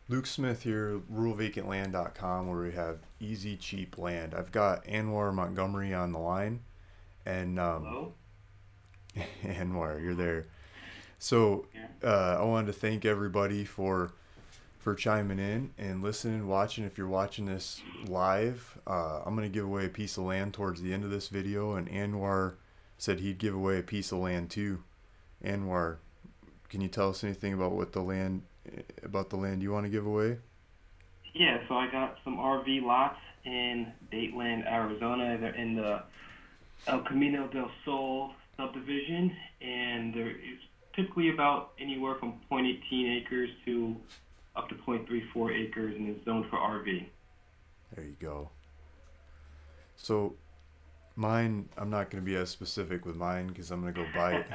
Luke Smith here, ruralvacantland.com, where we have easy, cheap land. I've got Anwar Montgomery on the line, and Hello? Anwar, you're there. So Yeah. I wanted to thank everybody for chiming in and listening, watching. If you're watching this live, I'm going to give away a piece of land towards the end of this video, and Anwar said he'd give away a piece of land too. Anwar, can you tell us anything about the land you want to give away? Yeah, so I got some RV lots in Dateland, Arizona. They're in the El Camino del Sol subdivision, and there is typically about anywhere from 0.18 acres to up to 0.34 acres, and it's zoned for RV. There you go. So mine, I'm not going to be as specific with mine because I'm going to go buy it.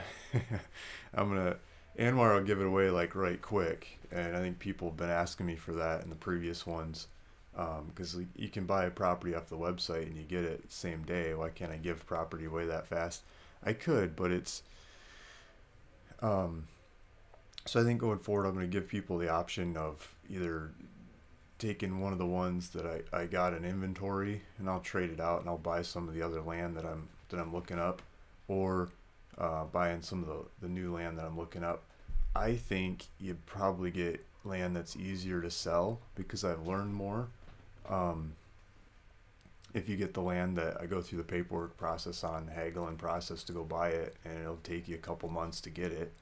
I'm going to, Anwar will give it away like right quick. And I think people have been asking me for that in the previous ones. Because you can buy a property off the website and you get it same day. Why can't I give property away that fast? I could, but it's, so I think going forward, I'm going to give people the option of either taking one of the ones that I got in inventory and I'll trade it out and I'll buy some of the other land that I'm looking up, or buying some of the new land that I'm looking up. I think you'd probably get land that's easier to sell because I've learned more. Um, if you get the land that I go through the paperwork process on, haggling process to go buy it, and it'll take you a couple months to get it,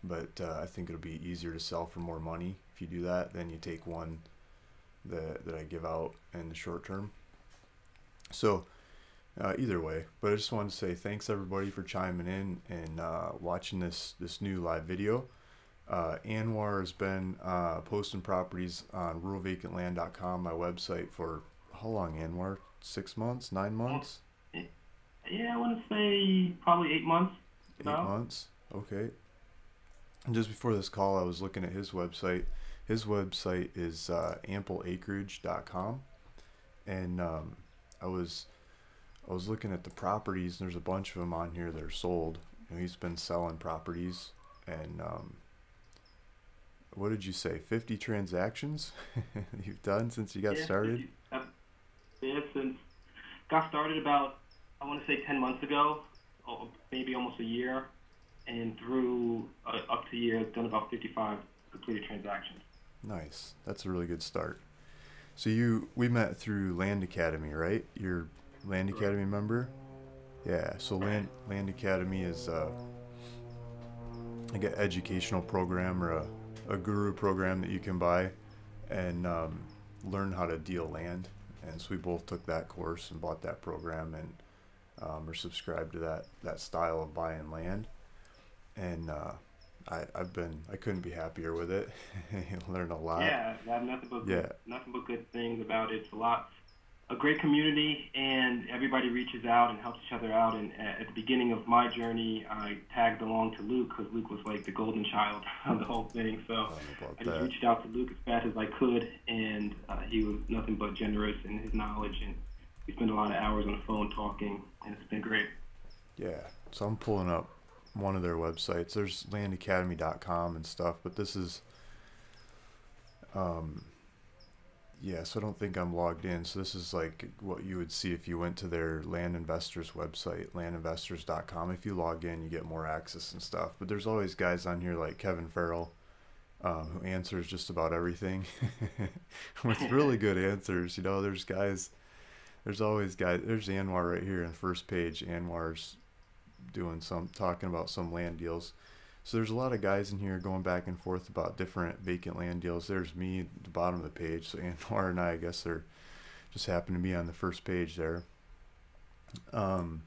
but I think it'll be easier to sell for more money if you do that than you take one that I give out in the short term. So either way, but I just wanted to say thanks everybody for chiming in and watching this new live video. Anwar has been posting properties on ruralvacantland.com, my website, for how long, Anwar? 6 months, nine Well, months, eh, yeah, I want to say probably 8 months. eight About. months. Okay. And just before this call, I was looking at his website. His website is ampleacreage.com, and I was I was looking at the properties, and there's a bunch of them on here that are sold. You know, he's been selling properties, and what did you say? 50 transactions you've done since you got Yeah, started? yeah, since got started about, I want to say 10 months ago, or maybe almost a year, and through up to a year, I've done about 55 completed transactions. Nice. That's a really good start. So we met through Land Academy, right? You're Land Correct. Academy member? Yeah. So Right. Land Academy is like an educational program or a guru program that you can buy and learn how to deal land. And so we both took that course and bought that program, and are subscribed to that style of buying land. And I couldn't be happier with it. Learned a lot. Yeah, I have nothing but Yeah. nothing but good things about it. It's a great community, and everybody reaches out and helps each other out. And at the beginning of my journey, I tagged along to Luke because Luke was like the golden child of the whole thing. I So don't know about I just that. reached out to Luke as fast as I could, and he was nothing but generous in his knowledge. And we spent a lot of hours on the phone talking, and it's been great. Yeah. So I'm pulling up one of their websites. There's landacademy.com and stuff, but this is um yeah, so I don't think I'm logged in. So this is like what you would see if you went to their land investors website, landinvestors.com. If you log in, you get more access and stuff. But there's always guys on here like Kevin Farrell, who answers just about everything with really good answers. You know, there's always guys. There's Anwar right here in the first page. Anwar's talking about some land deals. So there's a lot of guys in here going back and forth about different vacant land deals. There's me at the bottom of the page. So Anwar and I guess they're just happen to be on the first page there. Um,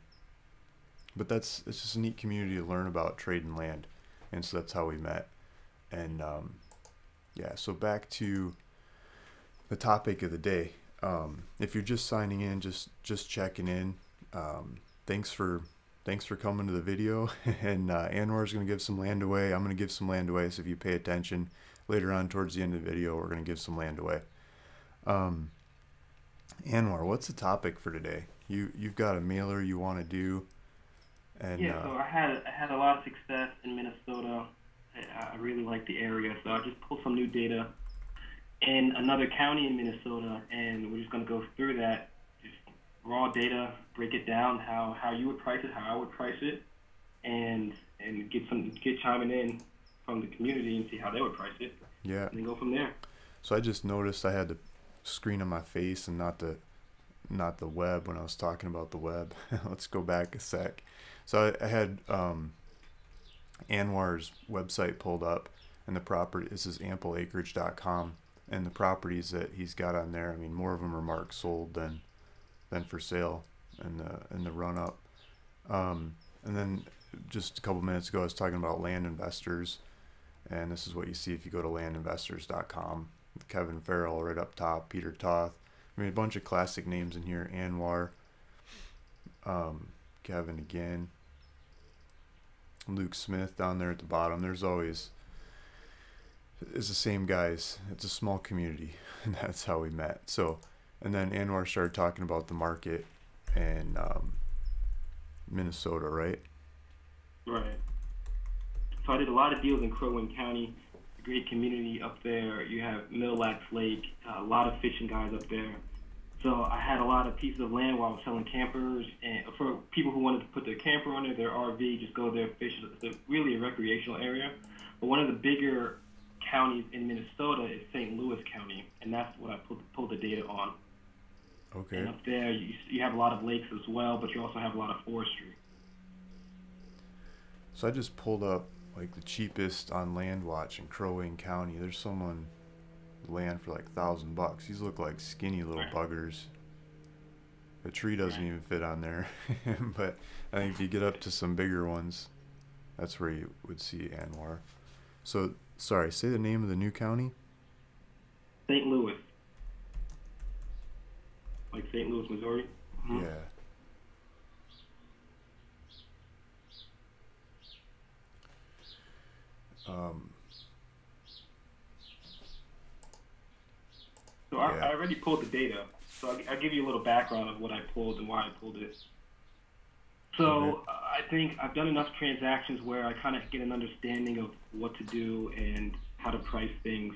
but it's just a neat community to learn about trading land, and so that's how we met. And yeah, so back to the topic of the day. If you're just signing in, just checking in, thanks for coming to the video. And Anwar's going to give some land away. I'm going to give some land away. So if you pay attention later on towards the end of the video, we're going to give some land away. Um, Anwar, what's the topic for today? You've got a mailer you want to do, and Yeah, so I had a lot of success in Minnesota. I really like the area, so I just pulled some new data in another county in Minnesota, and we're just going to go through that, just raw data, break it down, how you would price it, how I would price it, and get chiming in from the community and see how they would price it, Yeah. and then go from there. So I just noticed I had the screen on my face and not the web when I was talking about the web. Let's go back a sec. So I had Anwar's website pulled up, and the property, this is ampleacreage.com, and the properties that he's got on there, I mean, more of them are marked sold than for sale in the run up. And then just a couple minutes ago I was talking about land investors, and this is what you see if you go to landinvestors.com. Kevin Farrell right up top, Peter Toth. I mean, a bunch of classic names in here. Anwar, Kevin again, Luke Smith down there at the bottom. There's always, it's the same guys. It's a small community, and that's how we met. So, and then Anwar started talking about the market in Minnesota, right? Right. So I did a lot of deals in Crow Wing County. A great community up there. You have Mill Lacs Lake, a lot of fishing guys up there. So I had a lot of pieces of land while I was selling campers, and for people who wanted to put their camper under their RV, just go there, fish. It's really a recreational area. But one of the bigger counties in Minnesota is St. Louis County, and that's what I pulled the data on. Okay. And up there, you have a lot of lakes as well, but you also have a lot of forestry. So I just pulled up like the cheapest on Land Watch in Crow Wing County. There's someone land for like $1,000. These look like skinny little buggers. The tree doesn't even fit on there. But I think if you get up to some bigger ones, that's where you would see Anwar. So sorry, say the name of the new county. St. Louis. Like St. Louis, Missouri. Mm-hmm. Yeah. So I already pulled the data. So I'll give you a little background of what I pulled and why I pulled it. So I think I've done enough transactions where I kind of get an understanding of what to do and how to price things.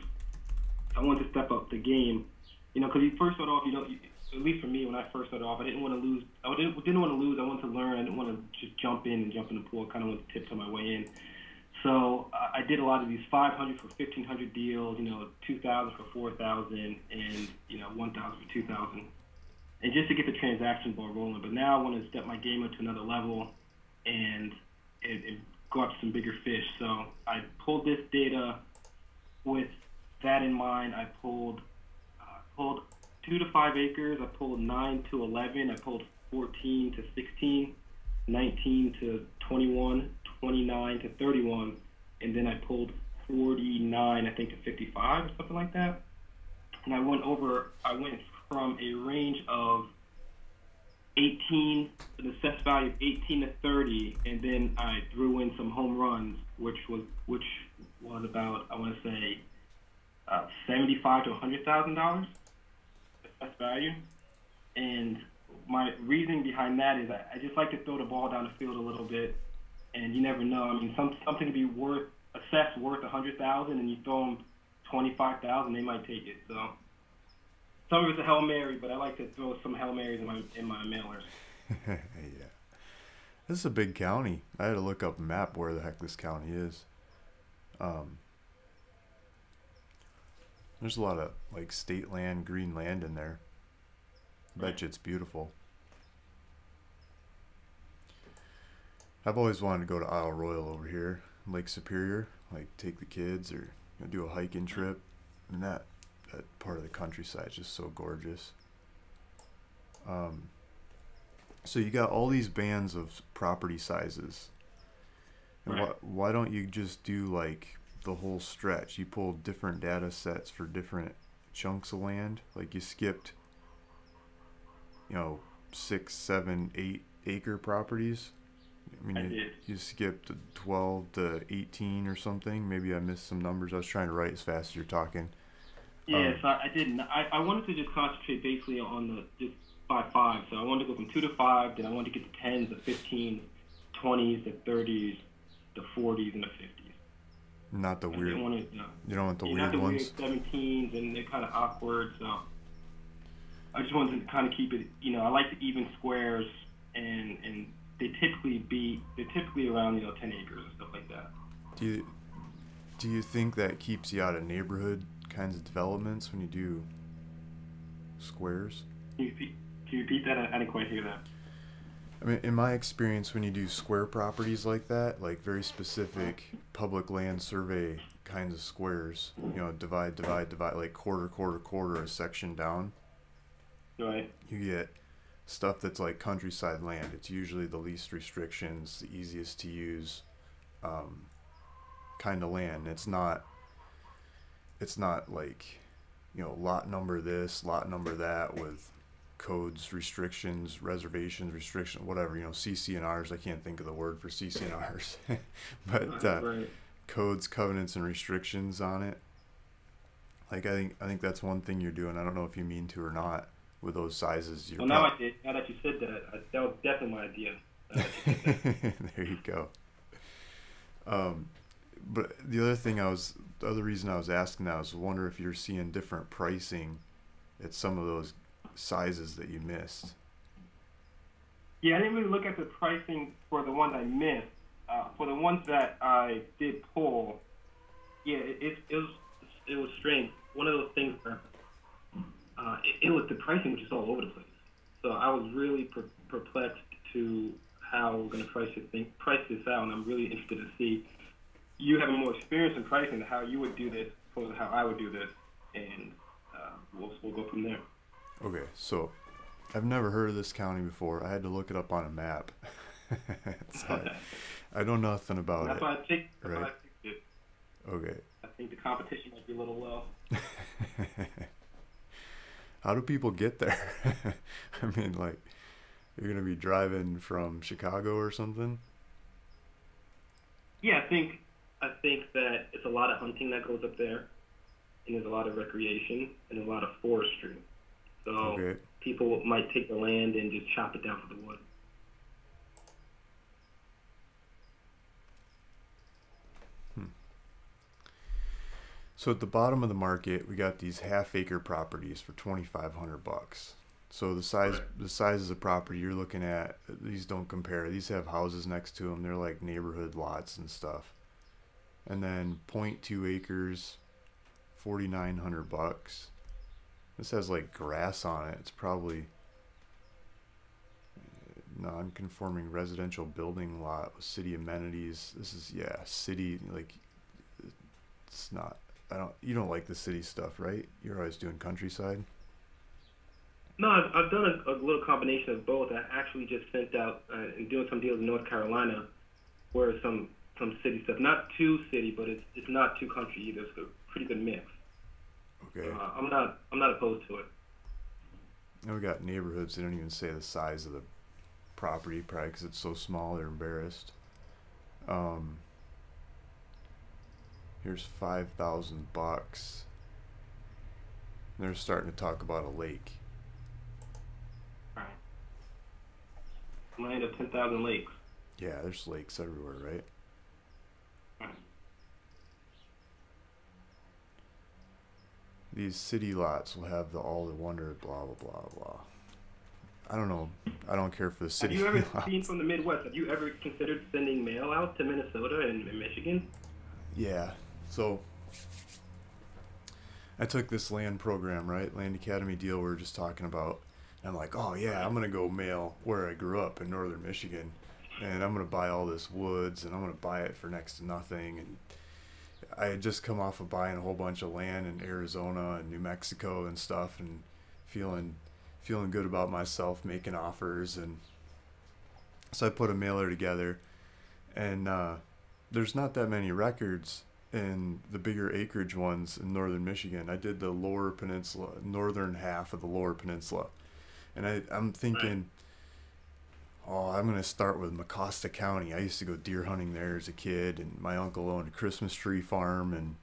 I wanted to step up the game, because you first start off, at least for me, when I first started off, I didn't want to lose. I didn't want to lose. I wanted to learn. I didn't want to just jump in the pool. I kind of wanted to tiptoe my way in. So I did a lot of these 500 for 1,500 deals, 2,000 for 4,000, and 1,000 for 2,000, and just to get the transaction ball rolling. But now I want to step my game up to another level and go after some bigger fish. So I pulled this data with that in mind. I pulled 2 to 5 acres. I pulled 9 to 11. I pulled 14 to 16, 19 to 21. 29 to 31, and then I pulled 49, I think, to 55 or something like that. And I went from a range of 18, the assessed value of 18 to 30, and then I threw in some home runs, which was about, I want to say, $75 to $100,000 assessed value. And my reasoning behind that is I just like to throw the ball down the field a little bit. And you never know. I mean, something to be assessed worth $100,000, and you throw them $25,000, they might take it. So some of it's a Hail Mary, but I like to throw some Hail Marys in my mailers. Yeah, this is a big county. I had to look up a map where the heck this county is. There's a lot of like state land, green land in there. I bet you it's beautiful. I've always wanted to go to Isle Royale over here, Lake Superior, like take the kids or do a hiking trip. And that part of the countryside is just so gorgeous. So you got all these bands of property sizes. And why don't you just do like the whole stretch? You pulled different data sets for different chunks of land. Like you skipped, 6, 7, 8 acre properties. I mean, you skipped 12 to 18 or something. Maybe I missed some numbers. I was trying to write as fast as you're talking. Yeah, so I didn't. I wanted to just concentrate basically on just by 5. So I wanted to go from 2 to 5, then I wanted to get the 10s, the 15s, 20s, the 30s, the 40s, and the 50s. Not the I didn't weird. want to, You don't want the not weird the weird ones. 17s, and they're kind of awkward. So I just wanted to kind of keep it. I like the even squares, and they're typically around 10 acres and stuff like that. Do you do you think that keeps you out of neighborhood kinds of developments when you do squares? Can you repeat that? I didn't quite hear that. I mean, in my experience, when you do square properties like that, like very specific public land survey kinds of squares, divide, divide, divide, like quarter, quarter, quarter, a section down, Right. you get stuff that's like countryside land. It's usually the least restrictions, the easiest to use um, kind of land. It's not like, lot number this, lot number that with codes, restrictions, reservations, restriction, whatever, CC&Rs. I can't think of the word for CC&Rs, but Right. codes, covenants, and restrictions on it. Like I think that's one thing you're doing. I don't know if you mean to or not with those sizes. You're Well, now I did. Now that you said that, that was definitely my idea. Now that you said that. there you go. Um, but the other reason I was asking that was wonder if you're seeing different pricing at some of those sizes that you missed. Yeah, I didn't really look at the pricing for the ones I missed. For the ones that I did pull, yeah, it was strange. One of those things where it was the pricing was just all over the place. So I was really perplexed to how we're going to price this out, and I'm really interested to see you having more experience in pricing, how you would do this, opposed to how I would do this, and we'll go from there. Okay, so I've never heard of this county before. I had to look it up on a map. So I know nothing about That's it. why I picked. That's why Right? I picked it. Okay. I think the competition might be a little low. How do people get there? I mean, like, you're gonna be driving from Chicago or something? Yeah, I think that it's a lot of hunting that goes up there, and there's a lot of recreation and a lot of forestry. So Okay. people might take the land and just chop it down for the wood. Hmm. So at the bottom of the market, we got these half-acre properties for $2,500. So Right. the sizes of property you're looking at, these don't compare. These have houses next to them. They're like neighborhood lots and stuff. And then point 0.2 acres, $4,900. This has like grass on it. It's probably non-conforming residential building lot with city amenities. This is, yeah, city, like, it's not. You don't like the city stuff, right? You're always doing countryside. No, I've done a little combination of both. I actually just sent out and doing some deals in North Carolina, where some city stuff, not too city, but it's not too country either. It's a pretty good mix. Okay. I'm not opposed to it. Now we got neighborhoods. They don't even say the size of the property, probably because it's so small. They're embarrassed. Um, Here's $5,000. They're starting to talk about a lake. Right. Land of 10,000 lakes. Yeah, there's lakes everywhere, right? Right. These city lots will have all the wonder, blah blah blah blah. I don't know. I don't care for the Have city you ever seen lots. from the Midwest? Have you ever considered sending mail out to Minnesota and Michigan? Yeah. So I took this land program, right? Land Academy deal we were just talking about. And I'm like, oh yeah, Right. I'm gonna go mail where I grew up in northern Michigan, and I'm gonna buy all this woods, and I'm gonna buy it for next to nothing. And I had just come off of buying a whole bunch of land in Arizona and New Mexico and stuff, and feeling good about myself, making offers, and so I put a mailer together, and there's not that many records in the bigger acreage ones in northern Michigan. I did the lower peninsula, northern half of the lower peninsula, and I'm Right. thinking, oh, I'm gonna start with Mecosta County. I used to go deer hunting there as a kid, and my uncle owned a Christmas tree farm, and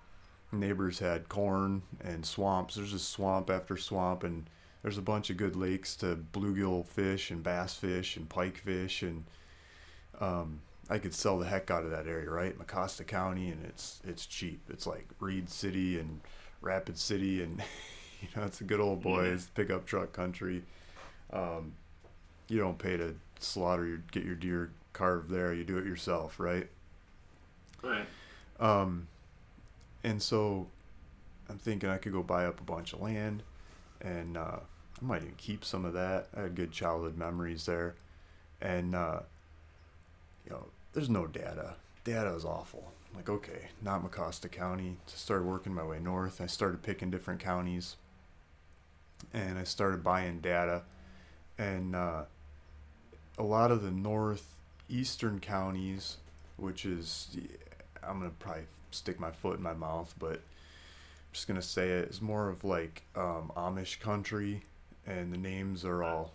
neighbors had corn and swamps. There's just swamp after swamp, and there's a bunch of good lakes to bluegill fish and bass fish and pike fish, and I could sell the heck out of that area, right? Mecosta County, and it's cheap. It's like Reed City and Rapid City, and it's a good old Yeah. boys pickup truck country. Um, you don't pay to slaughter get your deer carved there. You do it yourself, right? Right. Um, and so I'm thinking I could go buy up a bunch of land, and I might even keep some of that. I had good childhood memories there, and there's no data. Data is awful. Like, okay, not Mecosta County. So I started working my way north. I started picking different counties, and I started buying data, and a lot of the northeastern counties, which is, I'm gonna probably stick my foot in my mouth, but I'm just gonna say it, is more of like Amish country, and the names are all.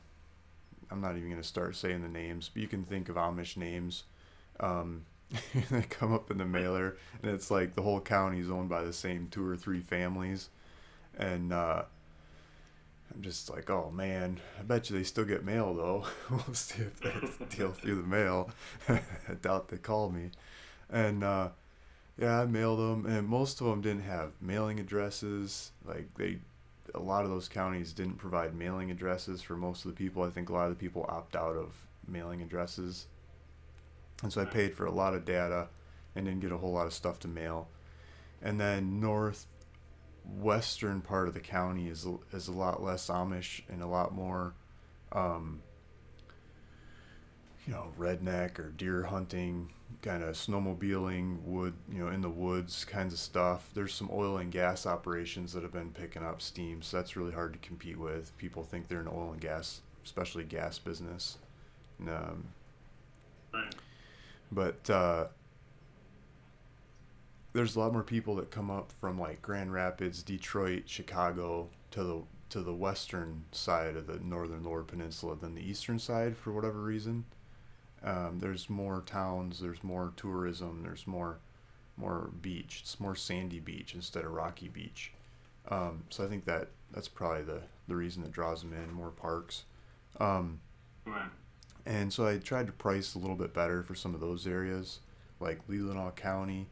I'm not even gonna start saying the names, but you can think of Amish names. Um, they come up in the mailer, and it's like the whole county is owned by the same two or three families, and I'm just like, oh man, I bet you they still get mail though. We'll see if that's deal through the mail. I doubt they call me. And yeah, I mailed them, and most of them didn't have mailing addresses. Like a lot of those counties didn't provide mailing addresses for most of the people. I think a lot of the people opt out of mailing addresses, and so I paid for a lot of data, and didn't get a whole lot of stuff to mail. And then northwestern part of the county is a lot less Amish and a lot more, um, redneck or deer hunting, kind of snowmobiling, wood, in the woods kinds of stuff. There's some oil and gas operations that have been picking up steam, so that's really hard to compete with. People think they're in oil and gas, especially gas business. And, Right. but there's a lot more people that come up from like Grand Rapids, Detroit, Chicago to the western side of the northern Lower Peninsula than the eastern side for whatever reason. There's more towns, there's more tourism, there's more beach. It's more sandy beach instead of rocky beach. So I think that's probably the reason that draws them in. More parks. Um, Right. and so I tried to price a little bit better for some of those areas, like Leelanau County,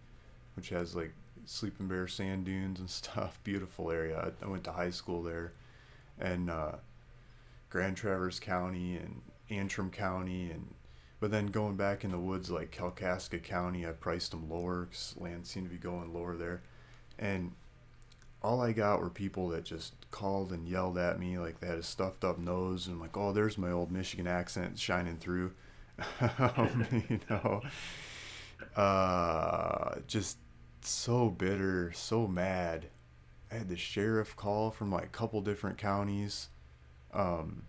which has like Sleeping Bear sand dunes and stuff. Beautiful area. I went to high school there, and Grand Traverse County and Antrim County, and but then going back in the woods like Kalkaska County, I priced them lower because land seemed to be going lower there, and all I got were people that just called and yelled at me like they had a stuffed up nose, and I'm like, oh, there's my old Michigan accent shining through. you know, just so bitter, so mad. I had the sheriff call from like a couple different counties. Um,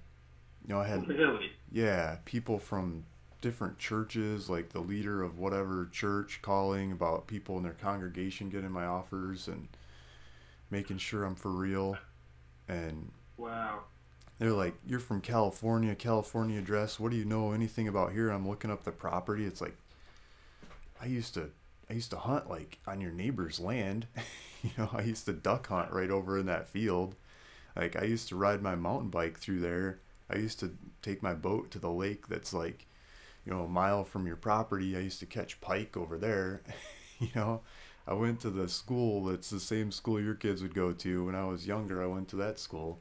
I had, Really? yeah, people from different churches, like the leader of whatever church calling about people in their congregation getting my offers and making sure I'm for real. And Wow. they're like, you're from California, California address. What do you know anything about here? I'm looking up the property. It's like, I used to I used to hunt like on your neighbor's land. I used to duck hunt right over in that field. Like I used to ride my mountain bike through there. I used to take my boat to the lake that's like, a mile from your property. I used to catch pike over there. you know, I went to the school that's the same school your kids would go to. When I was younger, I went to that school.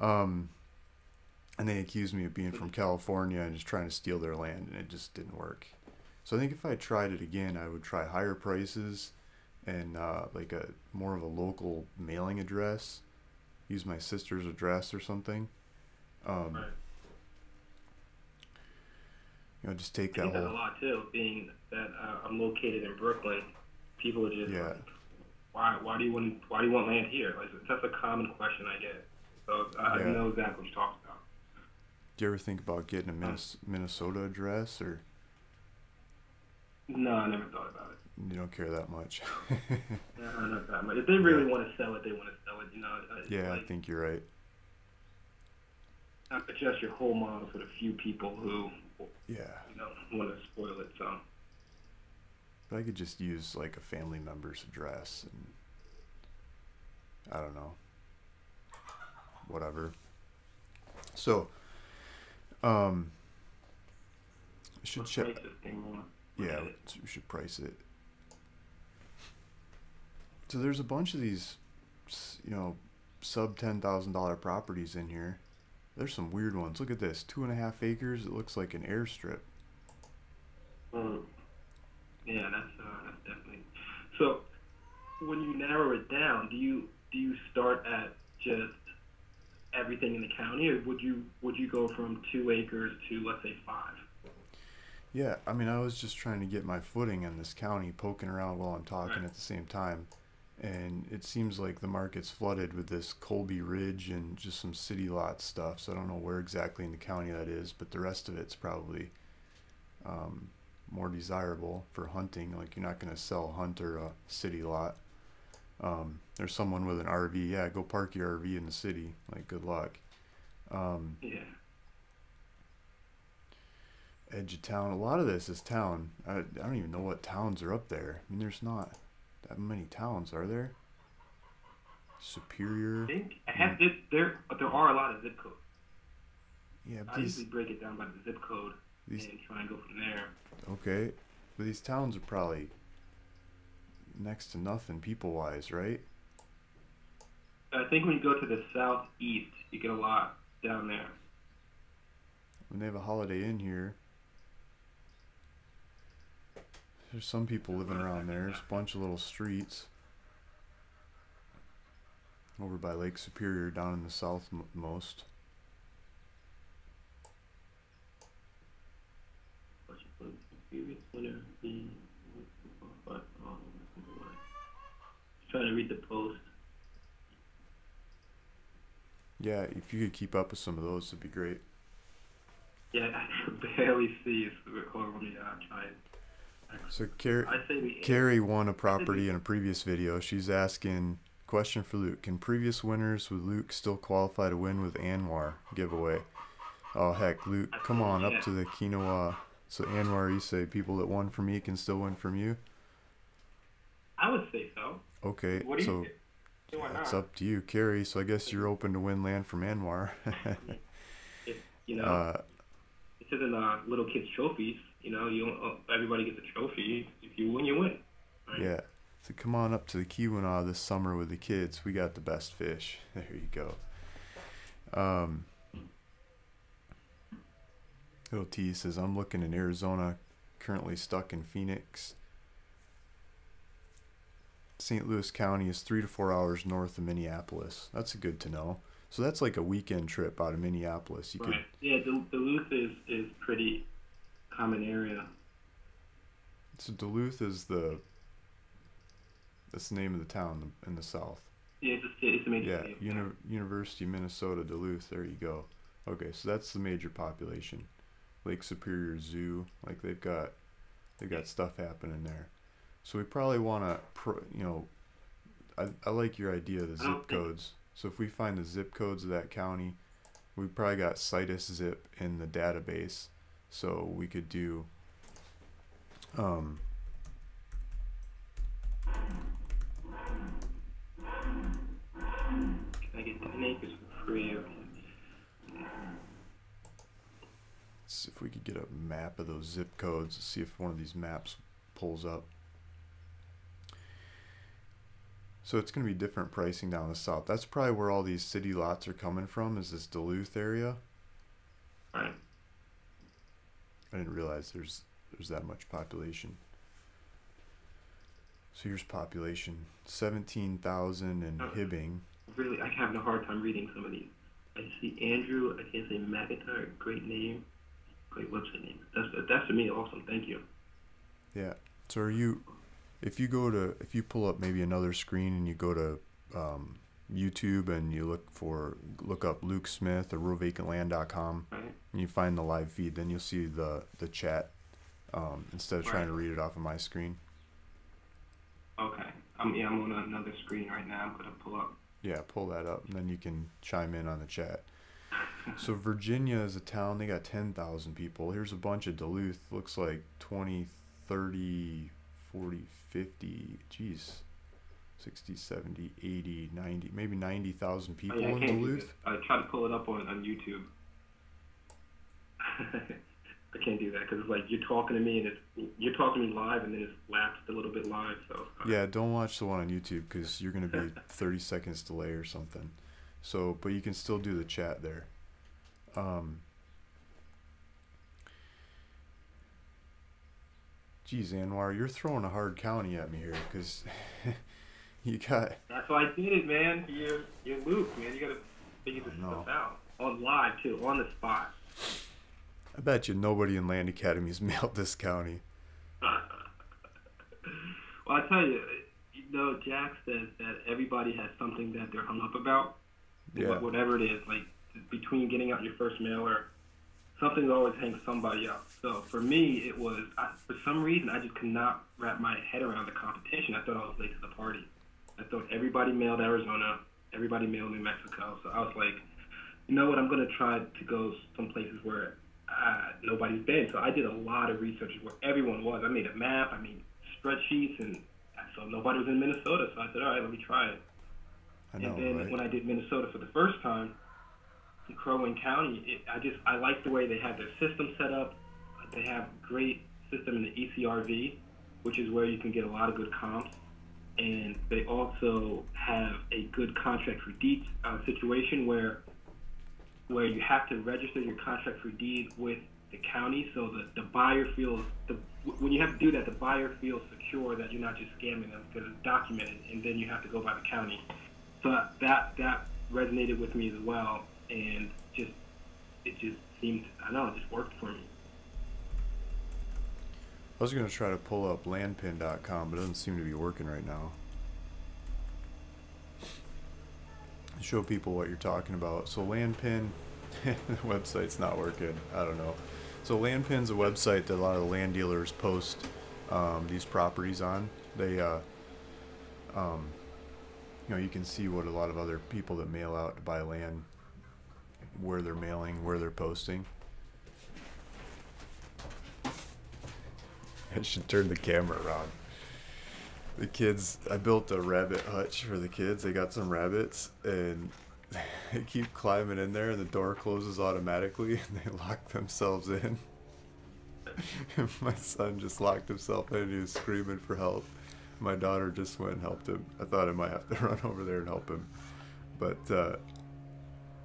Um, and they accused me of being from California and just trying to steal their land, and it just didn't work. So I think if I tried it again, I would try higher prices and like a more of a local mailing address. Use my sister's address or something. Um, Right. just take I that think that's a whole, lot too. Being that I'm located in Brooklyn, people are just yeah, like, why do you want land here? Like that's a common question I get. So I yeah. know exactly what you're talking about. Do you ever think about getting a Um, Minnesota address, or no, I never thought about it. you don't care that much? No, not that much. If they Yeah, really want to sell it, they want to sell it. It's yeah, I like think you're right. not adjust your whole model for the few people who Yeah, want to spoil it. So but I could just use like a family member's address, and I don't know, whatever. So, I should what check. makes this thing more? look Yeah, at it. we should price it. So there's a bunch of these, you know, sub $10,000 properties in here. There's some weird ones. Look at this, 2.5 acres. It looks like an airstrip. Mm. Yeah, that's definitely. So when you narrow it down, do you start at just everything in the county, or would you go from 2 acres to, let's say, five? Yeah, I mean, I was just trying to get my footing in this county, poking around while I'm talking Right. at the same time. And it seems like the market's flooded with this Colby Ridge and just some city lot stuff. So I don't know where exactly in the county that is, but the rest of it's probably um, more desirable for hunting. Like you're not going to sell a hunter a city lot. There's someone with an RV. Yeah, go park your RV in the city. Like good luck. Um, Yeah. Edge of town. A lot of this is town. I don't even know what towns are up there. I mean, there's not that many towns, are there? I Superior. think I Mm, have this there, but there are a lot of zip codes. yeah, but I usually break it down by the zip code these and try and go from there. okay, but these towns are probably next to nothing people wise, right? I think when you go to the southeast, you get a lot down there. When they have a Holiday Inn here, there's some people I'm living gonna around fact check there. There's that. a bunch of little streets over by Lake Superior down in the southmost. Trying to read the post. Yeah, if you could keep up with some of those, it'd be great. Yeah, I can barely see if hold on, let me try it. So I say we Carrie won a I say we property in a previous video. She's asking, question for Luke: can previous winners with Luke still qualify to win with Anwar giveaway? Oh heck, Luke, I come say on up yeah. to the quinoa. So Anwar, you say people that won from me can still win from you? I would say so. Okay, What do you so think? Why yeah, it's not? up to you, Carrie. So I guess you're open to win land from Anwar. If you know, uh, this isn't little kids trophies. You know, you don't, everybody gets a trophy. If you win, you win. Right? yeah. So come on up to the Keweenaw this summer with the kids. We got the best fish. There you go. Um, Little T says, I'm looking in Arizona, currently stuck in Phoenix. St. Louis County is 3 to 4 hours north of Minneapolis. That's good to know. So that's like a weekend trip out of Minneapolis. You could, Right. Yeah, Duluth is pretty common area. so Duluth is that's the name of the town in the south. Yeah, it's a major Yeah, city. Yeah. University of Minnesota, Duluth. There you go. Okay, so that's the major population. Lake Superior Zoo, like they've got stuff happening there. So we probably want to, I like your idea of the I don't zip think codes. So if we find the zip codes of that county, we probably got Citus zip in the database, so we could do. Um, I get 10 acres for free. Okay. if we could get a map of those zip codes, see if one of these maps pulls up. So it's going to be different pricing down the south. That's probably where all these city lots are coming from, is this Duluth area. Right. I didn't realize there's that much population. So here's population, 17,000 in Oh, Hibbing. really, I'm having a hard time reading some of these. I see Andrew. I can't say McIntyre. Great name. Great website name. That's to me awesome. Thank you. Yeah. So if you pull up maybe another screen and you go to YouTube and you look up Luke Smith or ruralvacantland.com Right. and you find the live feed, then you'll see the chat instead of trying Right. to read it off of my screen. Okay. I'm on another screen right now. I'm gonna pull up. Yeah, pull that up and then you can chime in on the chat. So Virginia is a town, they got 10,000 people. Here's a bunch of Duluth, looks like 20, 30, 40, 50, geez, 60, 70, 80, 90, maybe 90,000 Oh, people yeah, I in can't do this. Duluth. I tried to pull it up on YouTube. I can't do that because it's like you're talking to me and you're talking to me live and then it's lapsed a little bit live. So Yeah, don't watch the one on YouTube because you're gonna be 30 seconds delay or something. So, but you can still do the chat there. Um, Geez, Anwar, you're throwing a hard county at me here because you got. that's why I did it, man. You're Luke, man. You gotta figure this No, stuff out on live too, on the spot. I bet you nobody in Land Academy's mailed this county. Well, I tell you, Jack says that everybody has something that they're hung up about. Yeah. Whatever it is, like between getting out your first mailer, something always hangs somebody up. So for me, it was for some reason I just could not wrap my head around the competition. I thought I was late to the party. I thought everybody mailed Arizona, everybody mailed New Mexico. So I was like, you know what? I'm gonna try to go some places where nobody's been. So I did a lot of research where everyone was. I made a map. I made spreadsheets, and so nobody was in Minnesota. So I said, all right, let me try it. I know, And then right? when I did Minnesota for the first time, in Crow Wing County, I like the way they have their system set up. They have a great system in the ECRV, which is where you can get a lot of good comps. And they also have a good contract for deed situation where you have to register your contract for deed with the county, so that the buyer feels when you have to do that, the buyer feels secure that you're not just scamming them because it's documented, and then you have to go by the county. So that resonated with me as well, and it just seemed, I don't know, it just worked for me. I was gonna try to pull up landpin.com, but it doesn't seem to be working right now. Show people what you're talking about. So Landpin, the website's not working. I don't know. So Landpin's a website that a lot of the land dealers post these properties on. They, you can see what a lot of other people that mail out to buy land, where they're mailing, where they're posting. I should turn the camera around. The kids, I built a rabbit hutch for the kids. They got some rabbits and they keep climbing in there and the door closes automatically and they lock themselves in. And my son just locked himself in and he was screaming for help. My daughter just went and helped him. I thought I might have to run over there and help him. But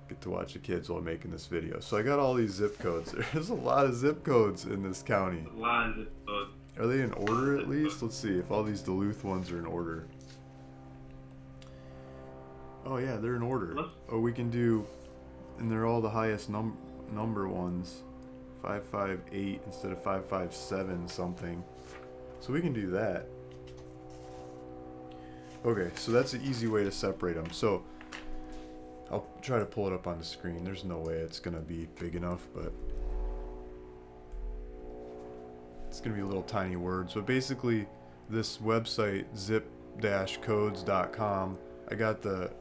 get to watch the kids while making this video. So I got all these zip codes. There's a lot of zip codes in this county. A lot of zip codes. Are they in order at least? Let's see if all these Duluth ones are in order. Oh yeah, they're in order. Oh, we can do, and they're all the highest number ones. 558 instead of 557 something. So we can do that. Okay, so that's an easy way to separate them. So I'll try to pull it up on the screen. There's no way it's gonna be big enough, but it's gonna be little tiny words. But basically, this website zip-codes.com, I got the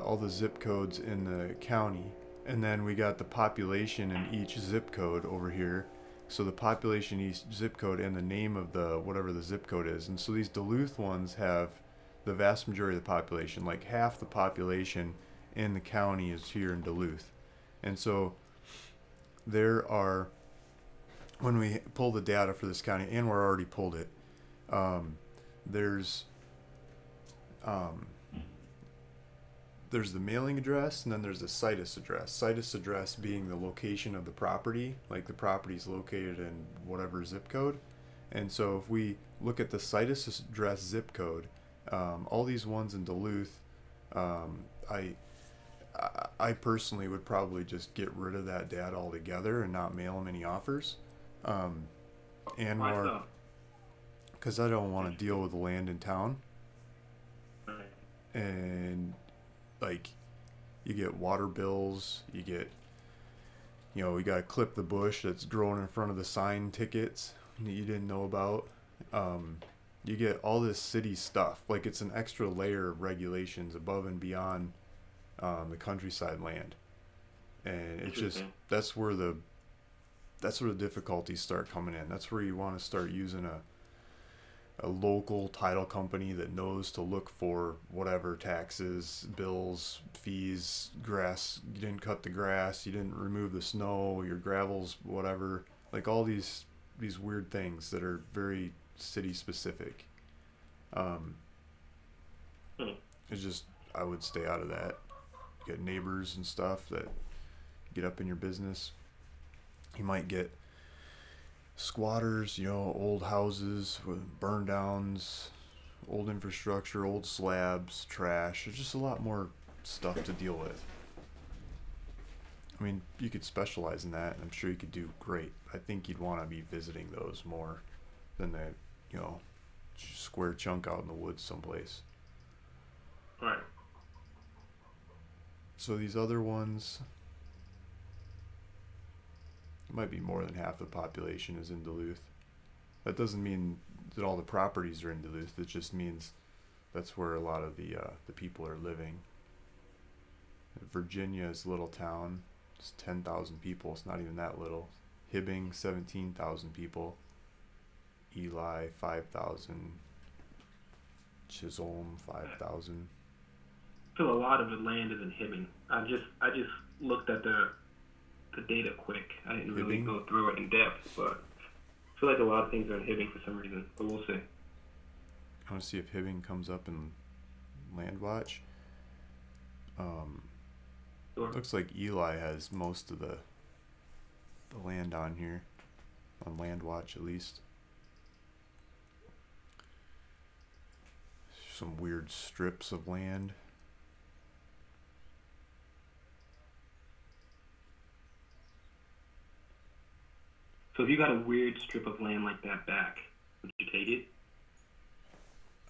all the zip codes in the county, and then we got the population in each zip code over here. So the population each zip code and the name of the whatever the zip code is. And so these Duluth ones have the vast majority of the population, like half the population in the county is here in Duluth. And so there are, when we pull the data for this county, and we're already pulled it, there's the mailing address, and then there's the situs address. Situs address being the location of the property, like the property's located in whatever zip code. And so if we look at the situs address zip code, all these ones in Duluth, I personally would probably just get rid of that data altogether and not mail them any offers. And more, because I don't want to deal with the land in town. And like, you get water bills, you get, we got to clip the bush that's growing in front of the sign tickets that you didn't know about. You get all this city stuff, like it's an extra layer of regulations above and beyond the countryside land, and it's just that's where the difficulties start coming in. That's where you want to start using a local title company that knows to look for whatever taxes, bills, fees, grass. You didn't cut the grass, you didn't remove the snow, your gravel's whatever. like all these weird things that are very city specific. Um, Hmm. it's just I would stay out of that. You got neighbors and stuff that get up in your business. You might get squatters, old houses with burn downs, old infrastructure, old slabs, trash. There's just a lot more stuff to deal with. I mean, you could specialize in that, and I'm sure you could do great. I think you'd want to be visiting those more than that, square chunk out in the woods someplace. Right. So these other ones, it might be more than half the population is in Duluth. That doesn't mean that all the properties are in Duluth. It just means that's where a lot of the people are living. Virginia is a little town. It's 10,000 people. It's not even that little. Hibbing, 17,000 people. Ely, 5,000. Chisholm, 5,000. I feel a lot of the land is in Hibbing. I just looked at the data quick. I didn't really Hibbing? go through it in depth, but I feel like a lot of things are in Hibbing for some reason. But we'll see. I want to see if Hibbing comes up in Landwatch. Sure. Looks like Ely has most of the land on here, on Landwatch at least. Some weird strips of land. So if you got a weird strip of land like that back, would you take it?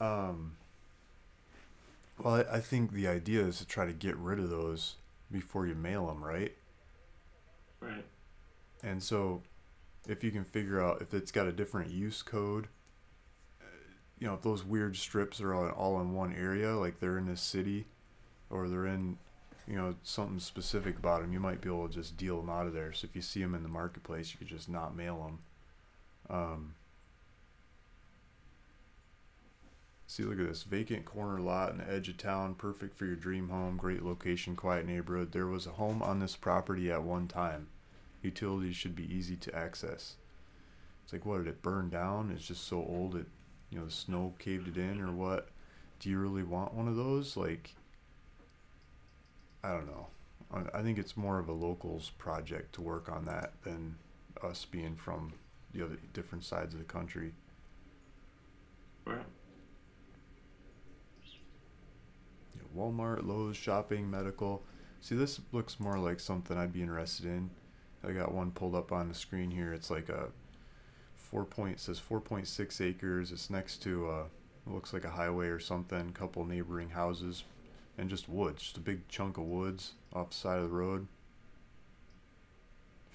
Well, I think the idea is to try to get rid of those before you mail them, right? Right. And so, if you can figure out if it's got a different use code, if those weird strips are all in one area, like they're in this city, or they're in, something specific about them, you might be able to just deal them out of there. So if you see them in the marketplace, you could just not mail them. See, look at this. Vacant corner lot in the edge of town, perfect for your dream home, great location, quiet neighborhood. There was a home on this property at one time. Utilities should be easy to access. It's like, what, did it burn down? It's just so old it, the snow caved it in, or what? Do you really want one of those? Like, I don't know. I think it's more of a locals project to work on that than us being from the other different sides of the country. Right. Walmart, Lowe's, shopping, medical. See, this looks more like something I'd be interested in. I got one pulled up on the screen here. It's like a says 4.6 acres. It's next to it looks like a highway or something, couple neighboring houses, and just woods, just a big chunk of woods off the side of the road.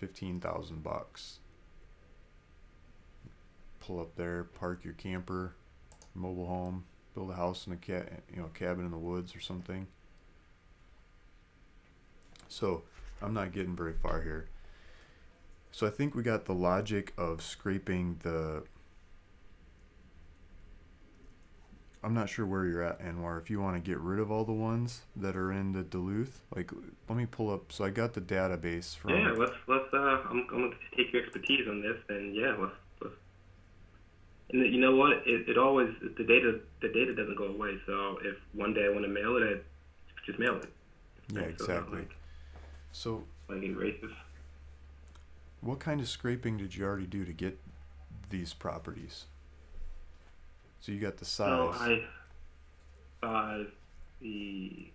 $15,000. Pull up there, park your camper, mobile home, build a house in a cabin in the woods or something. So I'm not getting very far here. So I think we got the logic of scraping the. I'm not sure where you're at, Anwar. If you want to get rid of all the ones that are in the Duluth, like, let me pull up. So I got the database from. Yeah, let's I'm going to take your expertise on this, and yeah, let's. And you know what? It always the data doesn't go away. So if one day I want to mail it, I just mail it. Yeah, right? exactly. So like racist. What kind of scraping did you already do to get these properties? So you got the size. So I size the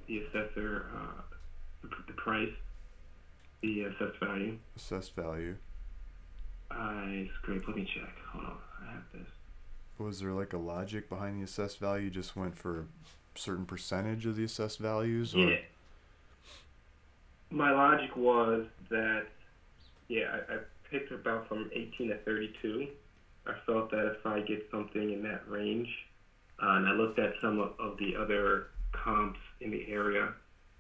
assessor, the price, the assessed value. Assessed value. I scrape. Let me check. Hold on. I have this. Was there like a logic behind the assessed value? Just went for a certain percentage of the assessed values? Or? Yeah. My logic was that, I picked about from 18 to 32. I felt that if I get something in that range, and I looked at some of the other comps in the area,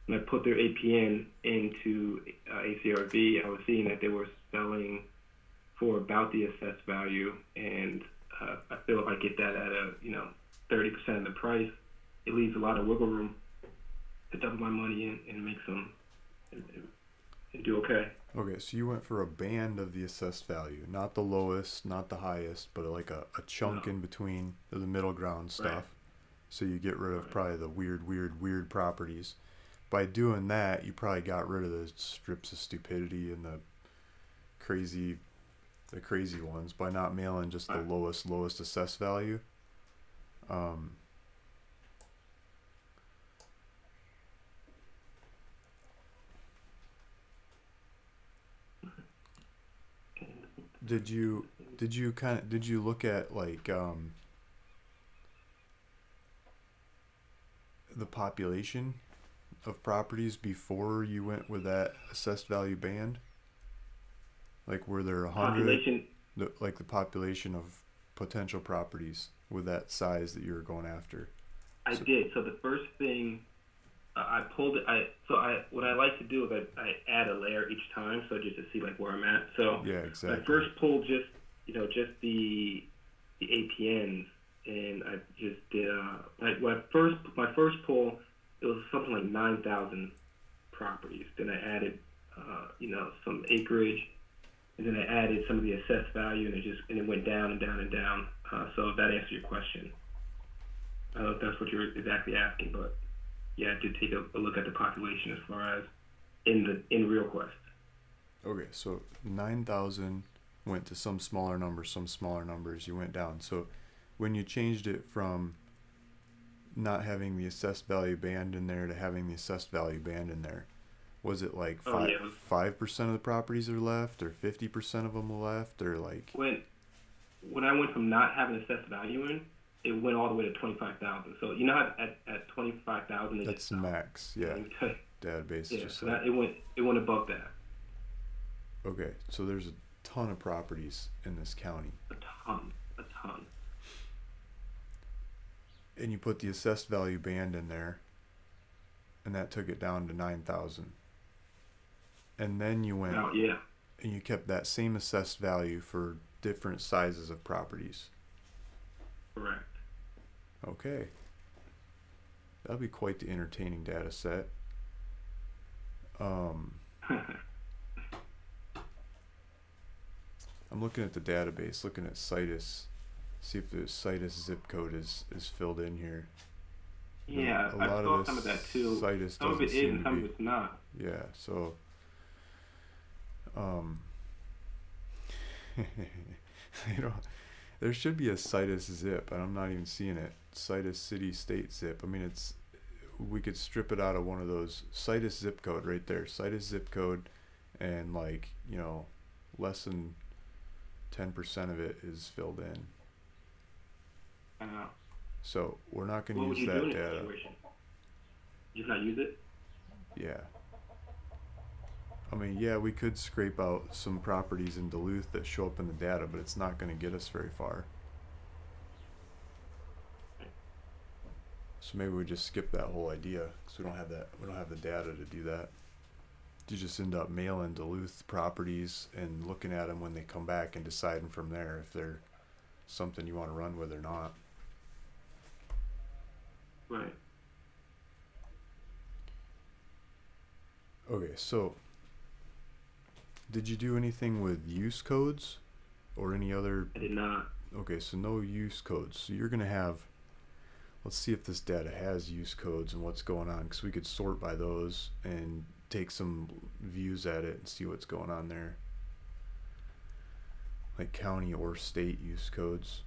and I put their APN into ACRV, I was seeing that they were selling for about the assessed value, and I feel if I get that at a 30% of the price, it leaves a lot of wiggle room to double my money in and make some and do okay. Okay, so you went for a band of the assessed value, not the lowest, not the highest, but like a chunk No. in between the middle ground Right. stuff. So you get rid of Right. probably the weird properties. By doing that, you probably got rid of the strips of stupidity and crazy, the crazy ones by not mailing just the Right. lowest assessed value. Um, did you did you look at like the population of properties before you went with that assessed value band? Like, were there 100, Population. like the population of potential properties with that size that you were going after? I So, did. So the first thing I pulled it. I what I like to do is I add a layer each time, so just to see like where I'm at. So yeah, I exactly. first pulled just just the APNs, and I just did like my first pull, it was something like 9,000 properties. Then I added some acreage, and then I added some of the assessed value, and it went down and down and down. So if that answers your question. I don't know if that's what you're exactly asking, but yeah, I did take a look at the population as far as in RealQuest. Okay, so 9,000 went to some smaller numbers, you went down. So when you changed it from not having the assessed value band in there to having the assessed value band in there, was it like Oh yeah, it was 5% of the properties are left, or 50% of them are left, or like when I went from not having assessed value in, it went all the way to 25,000. So you know how at 25,000 it just that's the stopped. max? You know Yeah, what I mean? database Yeah, just so said. that it went above that Okay, so there's a ton of properties in this county, a a ton. and you put the assessed value band in there, and that took it down to 9,000. And then you went Now yeah, and you kept that same assessed value for different sizes of properties. correct. Okay, that'll be quite the entertaining data set. Um, I'm looking at the database, looking at Citus, see if the Citus zip code is filled in here. Yeah, A I lot of saw this some of that too. Citus Some of doesn't it is seem and to some of be. it's not. Yeah, so um, you know, there should be a Citus zip, and I'm not even seeing it. Citus city state zip. I mean, we could strip it out of one of those Citus zip code right there. Citus zip code, and like less than 10% of it is filled in. Uh, So we're not going to what would use you do that in that data. situation? Just not use it? Yeah. I mean, yeah, we could scrape out some properties in Duluth that show up in the data, but it's not going to get us very far. So maybe we just skip that whole idea because we don't have that. We don't have the data to do that. You just end up mailing Duluth properties and looking at them when they come back and deciding from there if they're something you want to run with or not. Right. Okay, so did you do anything with use codes or any other? I did not. Okay, so no use codes. So you're gonna have. Let's see if this data has use codes and what's going on, because we could sort by those and take some views at it and see what's going on there. Like county or state use codes.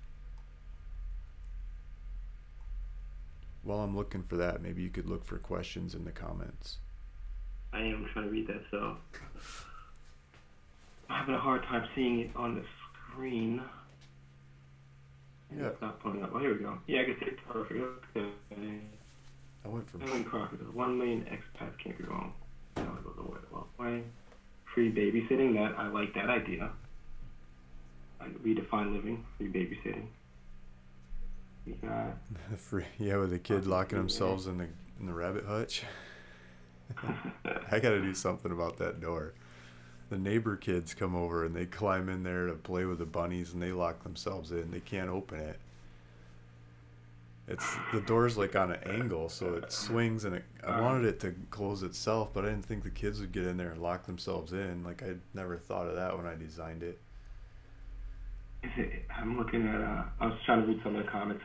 While I'm looking for that, maybe you could look for questions in the comments. I am trying to read that, so I'm having a hard time seeing it on the screen. Yeah, It's not pulling up. Oh, here we go. Yeah, I can see it perfect. Okay. I went from. Ellen Crockett, 1 million expats can't be wrong. Now I go the way. Well, why? Free babysitting. That I like that idea. I redefine living. Free babysitting. We got. Free, yeah, with the kid locking themselves in the rabbit hutch. I gotta do something about that door. The neighbor kids come over and they climb in there to play with the bunnies and they lock themselves in. They can't open it. It's the door's like on an angle, so it swings, and I wanted it to close itself, but I didn't think the kids would get in there and lock themselves in. Like I never thought of that when I designed it. I'm looking at. I was trying to read some of the comments.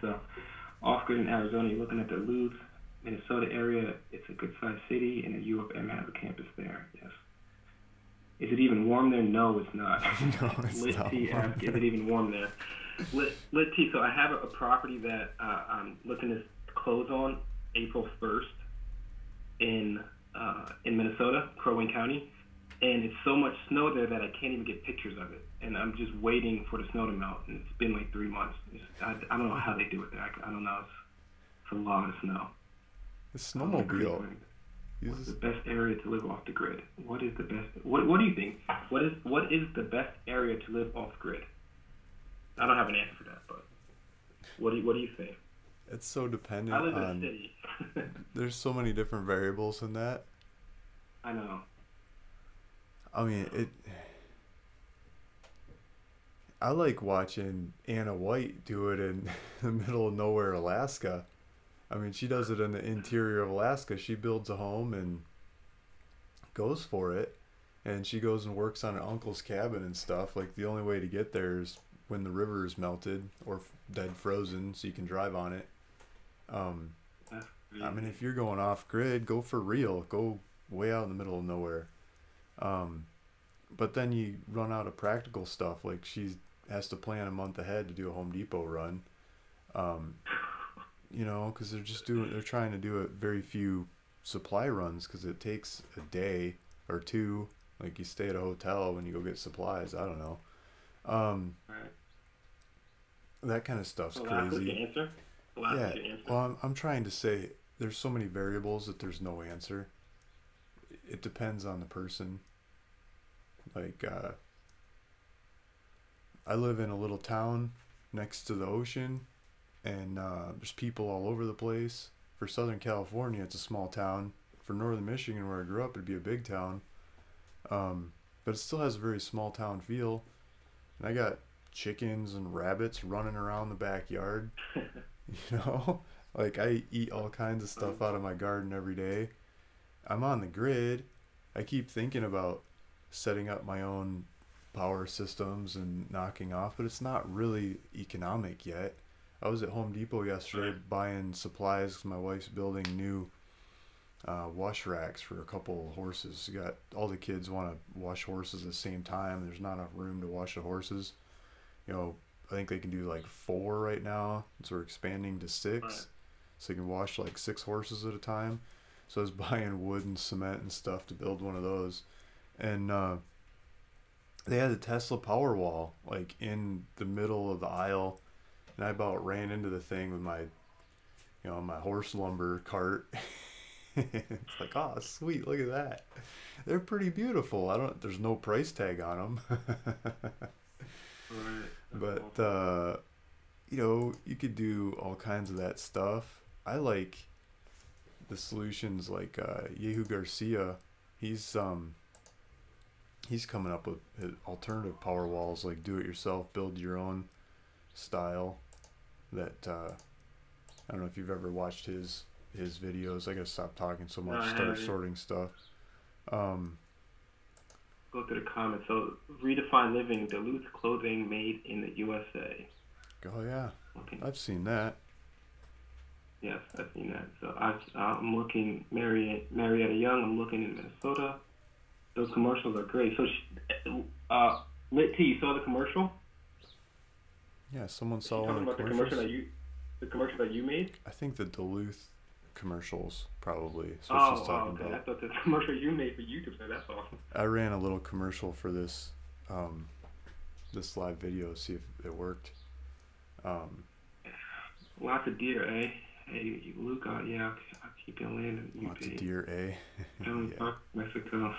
Off-grid in Arizona. You're looking at the Duluth, Minnesota area. It's a good-sized city, and the U of M has a campus there. Yes. Is it even warm there? No, it's not. No, it's Lit not. T asks, is it even warm there? Lit T. So I have a property that I'm looking to close on April 1st in Minnesota, Crow Wing County, and it's so much snow there that I can't even get pictures of it. And I'm just waiting for the snow to melt, and it's been like 3 months. I don't know how they do it there. I don't know. It's a lot of snow. The snowmobile. What's the best area to live off the grid? What is the best? What do you think? What is the best area to live off grid? I don't have an answer for that, but what do you think? It's so dependent I live in on. a city. There's so many different variables in that. I know. I mean, I like watching Anna White do it in the middle of nowhere, Alaska. I mean, she does it in the interior of Alaska. She builds a home and goes for it. And she goes and works on her uncle's cabin and stuff. Like, the only way to get there is when the river is melted or dead frozen so you can drive on it. I mean, if you're going off grid, go for real. Go way out in the middle of nowhere. But then you run out of practical stuff. Like, she has to plan a month ahead to do a Home Depot run. You know, because they're trying to do a very few supply runs because it takes a day or two. Like, you stay at a hotel when you go get supplies. I don't know. Right. That kind of stuff's So crazy. answer? Yeah. Well, I'm trying to say there's so many variables that there's no answer. It depends on the person. Like, I live in a little town next to the ocean, and there's people all over the place. For Southern California, it's a small town. For Northern Michigan, where I grew up, it'd be a big town. But it still has a very small town feel. And I got chickens and rabbits running around the backyard. You know? Like, I eat all kinds of stuff out of my garden every day. I'm on the grid. I keep thinking about setting up my own power systems and knocking off, but it's not really economic yet. I was at Home Depot yesterday buying supplies because my wife's building new wash racks for a couple of horses. You got all the kids want to wash horses at the same time. There's not enough room to wash the horses. You know, I think they can do like 4 right now, so we're expanding to 6. Right. So you can wash like 6 horses at a time. So I was buying wood and cement and stuff to build one of those. And they had a Tesla Powerwall like in the middle of the aisle, and I about ran into the thing with my horse lumber cart. It's like, oh, sweet, look at that. They're pretty beautiful. There's no price tag on them. Right. But you could do all kinds of that stuff. I like the solutions like Yehu Garcia. He's coming up with alternative power walls, like do it yourself, build your own style. That I don't know if you've ever watched his videos. I gotta stop talking so much. Start sorting stuff. Go through the comments. So, redefine living, Duluth clothing made in the USA. Oh yeah, Okay. I've seen that. Yes, I've seen that. So I'm looking Marietta Young. I'm looking in Minnesota. Those commercials are great. So, Lit T, you saw the commercial? Yeah, someone saw one talking of the about commercials. the commercial that you made? I think the Duluth commercials probably. Is what she's talking Okay. about. I thought the commercial you made for YouTube. So that's awesome. I ran a little commercial for this live video, see if it worked. Lots of deer, eh? Hey, Luke, yeah, I'll keep you on land. Lots of deer, eh? Peddling Yeah. Mexico.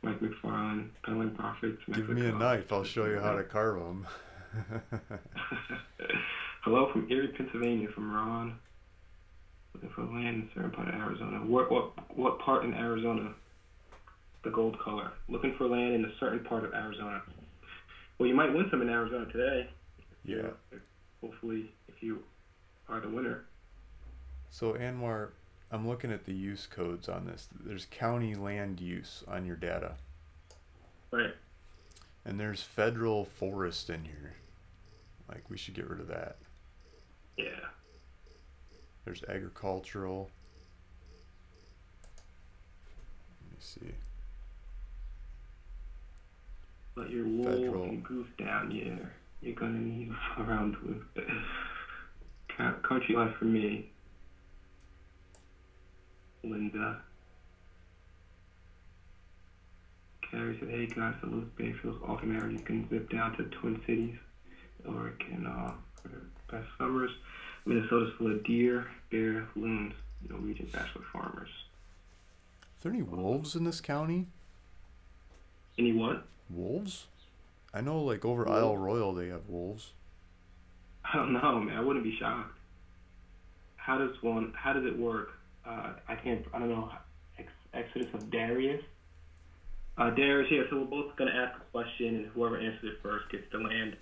Mike McFarland, Peddling Profits, Mexico. Give me a knife, I'll show you how to carve them. Hello from Erie, Pennsylvania, from Ron. Looking for land in a certain part of Arizona. What part in Arizona? The gold color. Looking for land in a certain part of Arizona. Well, you might win some in Arizona today. Yeah. Hopefully, if you by the winter. So Anwar, I'm looking at the use codes on this. There's county land use on your data, Right. and there's federal forest in here. Like we should get rid of that. Yeah. There's agricultural. Let me see. But your wool Federal. and goose down, yeah. You're gonna need around with country life for me. Linda. Carrie said, hey guys, so Louis Bayfield's ultimate you can zip down to Twin Cities or it can for the best summers. Minnesota's full of deer, bear, loons, Norwegian bachelor farmers. Is there any wolves in this county? Any what? Wolves? I know like over Wolves? Isle Royal they have wolves. I don't know, man. I wouldn't be shocked. How does it work? I don't know. Exodus of Darius. Darius, yeah, so we're both going to ask a question, and whoever answers it first gets the land.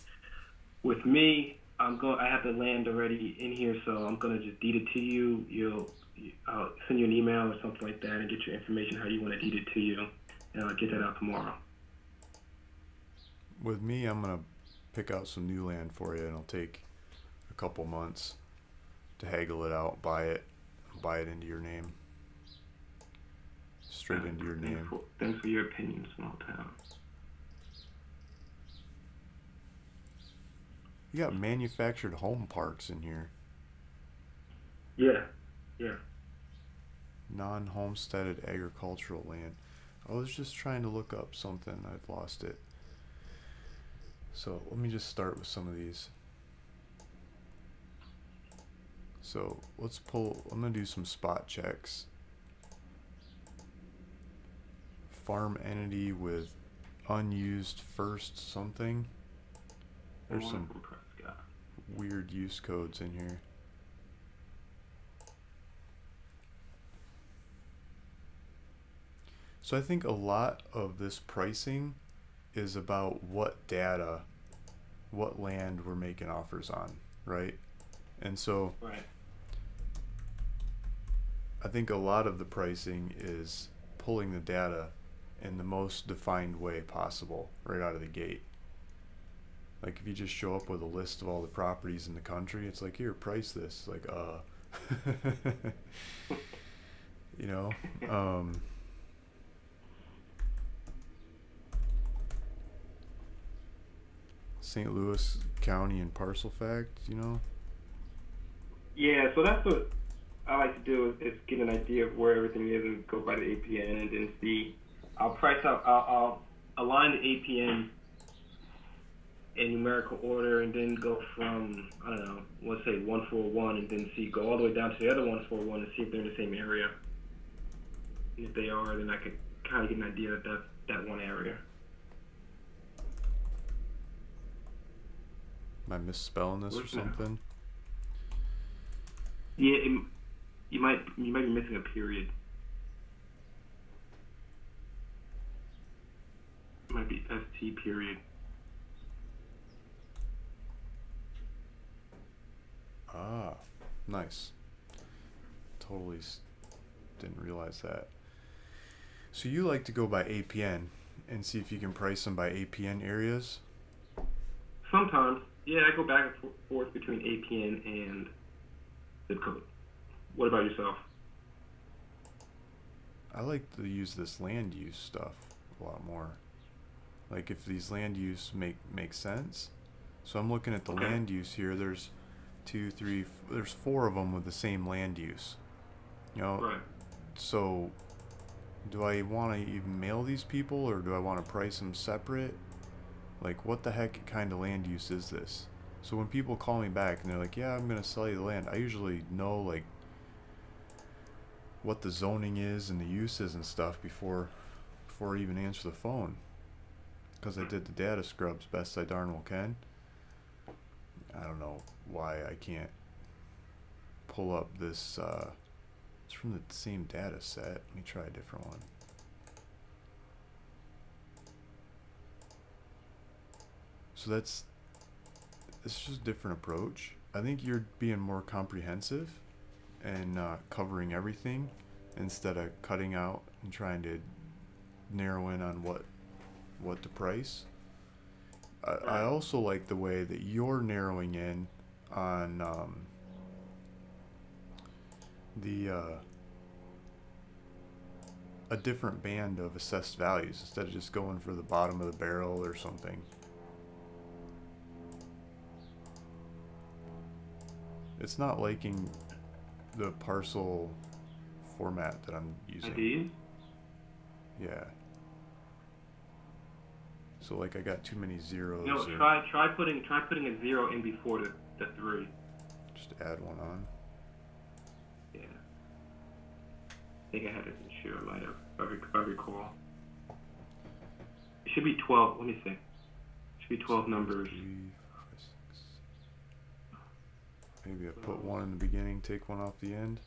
With me, I have the land already in here, so I'm going to just deed it to you. I'll send you an email or something like that and get your information, how you want to deed it to you, and I'll get that out tomorrow. With me, I'm gonna pick out some new land for you, and it'll take a couple months to haggle it out, buy it into your name, straight into your name. Thanks for your opinion, small town. You got manufactured home parks in here. Yeah. Non-homesteaded agricultural land. I was just trying to look up something. I've lost it. So let me just start with some of these. So let's I'm gonna do some spot checks. Farm entity with unused first something. There's some weird use codes in here. So I think a lot of this pricing is about what land we're making offers on, right? And so right. I think a lot of the pricing is pulling the data in the most defined way possible right out of the gate. Like if you just show up with a list of all the properties in the country, it's like, here, price this. Like, you know, St. Louis County and parcel fact, you know? Yeah, so that's what I like to do is get an idea of where everything is and go by the APN and then see. I'll align the APN in numerical order and then go from, I don't know, let's say 141 and then go all the way down to the other 141 and see if they're in the same area. And if they are, then I could kind of get an idea of that one area. Am I misspelling this or something? Yeah, you might be missing a period. It might be ST period. Ah, nice. Totally didn't realize that. So you like to go by APN and see if you can price them by APN areas? Sometimes. Yeah, I go back and forth between APN and zip code. What about yourself? I like to use this land use stuff a lot more. Like if these land use make sense. So I'm looking at the land use here. There's there's 4 of them with the same land use. You know, right. So do I want to even mail these people, or do I want to price them separate? Like, what the heck kind of land use is this? So when people call me back and they're like, yeah, I'm gonna sell you the land, I usually know like what the zoning is and the uses and stuff before I even answer the phone, because I did the data scrubs best I darn well can. I don't know why I can't pull up this. It's from the same data set. Let me try a different one. So it's just a different approach. I think you're being more comprehensive and covering everything instead of cutting out and trying to narrow in on what to price. I also like the way that you're narrowing in on the a different band of assessed values instead of just going for the bottom of the barrel or something. It's not liking the parcel format that I'm using. IDs? Yeah. So like I got too many zeros. No, try putting a 0 in before the 3. Just add one on. Yeah. I think I had it in sure, I might have, if I recall. It should be 12, let me see. It should be 12 numbers. 3, 5, 6. Maybe I put one in the beginning, take one off the end.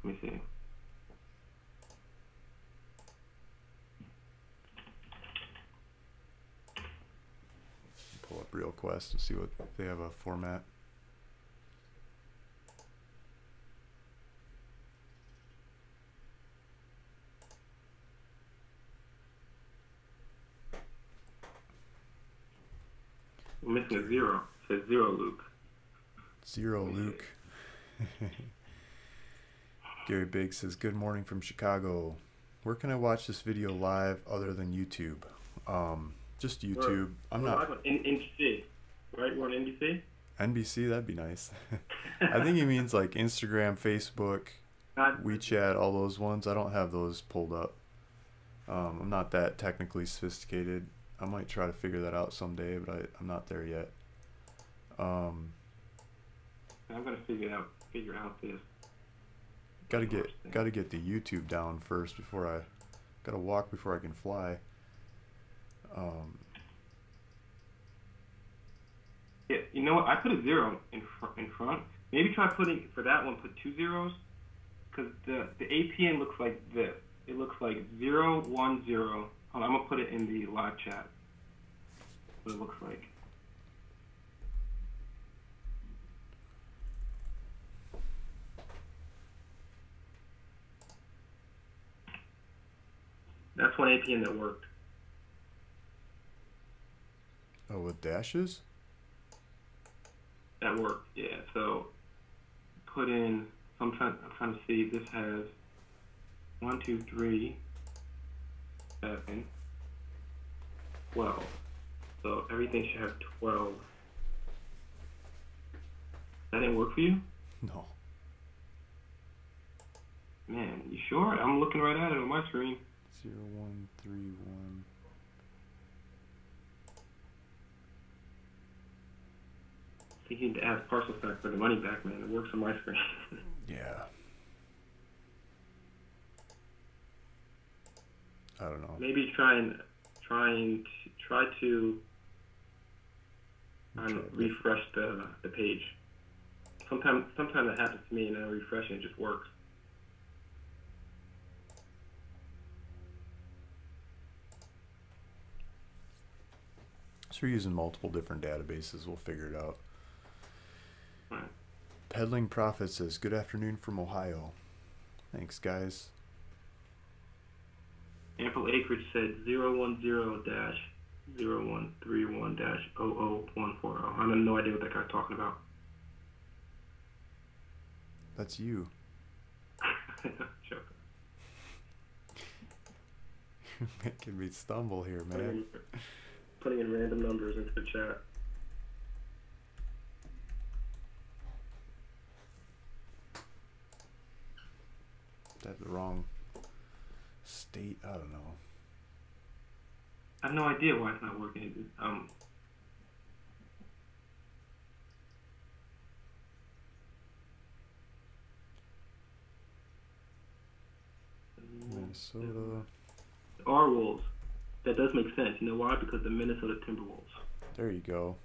Let me see. Pull up RealQuest and see what they have a format. I'm missing a 0. It says 0, Luke. 0, Luke. Gary Biggs says, good morning from Chicago. Where can I watch this video live other than YouTube? Just YouTube. We're live on NBC, right? We're on NBC? NBC, that'd be nice. I think he means like Instagram, Facebook, WeChat, all those ones. I don't have those pulled up. I'm not that technically sophisticated. I might try to figure that out someday, but I'm not there yet. I'm gonna figure out this. Gotta get the YouTube down first before I gotta walk before I can fly. Yeah, you know what? I put a 0 in front. Maybe try putting for that one. Put 2 zeros, because the APN looks like this. It looks like 0, 1, 0. Hold on, I'm gonna put it in the live chat. What it looks like. That's one APN that worked. Oh, with dashes? That worked, yeah. So put in. I'm trying to see. This has 1, 2, 3, 7, 12. So everything should have 12. That didn't work for you? No. Man, you sure? I'm looking right at it on my screen. 0, 1, 3, 1. Thinking to ask parcel stack for the money back, man. It works on my screen. Yeah. I don't know. Maybe try to refresh the page. Sometimes that happens to me, and I refresh and it just works. So we're using multiple different databases. We'll figure it out. Right. Peddling Profit says, good afternoon from Ohio. Thanks, guys. Ample Acreage said 010-0131-00140. I have no idea what that guy's talking about. That's you. Sure. You're making me stumble here, man. Putting in random numbers into the chat. That's the wrong state. I don't know. I have no idea why it's not working. Minnesota. R Wolves. That does make sense. You know why? Because the Minnesota Timberwolves. There you go.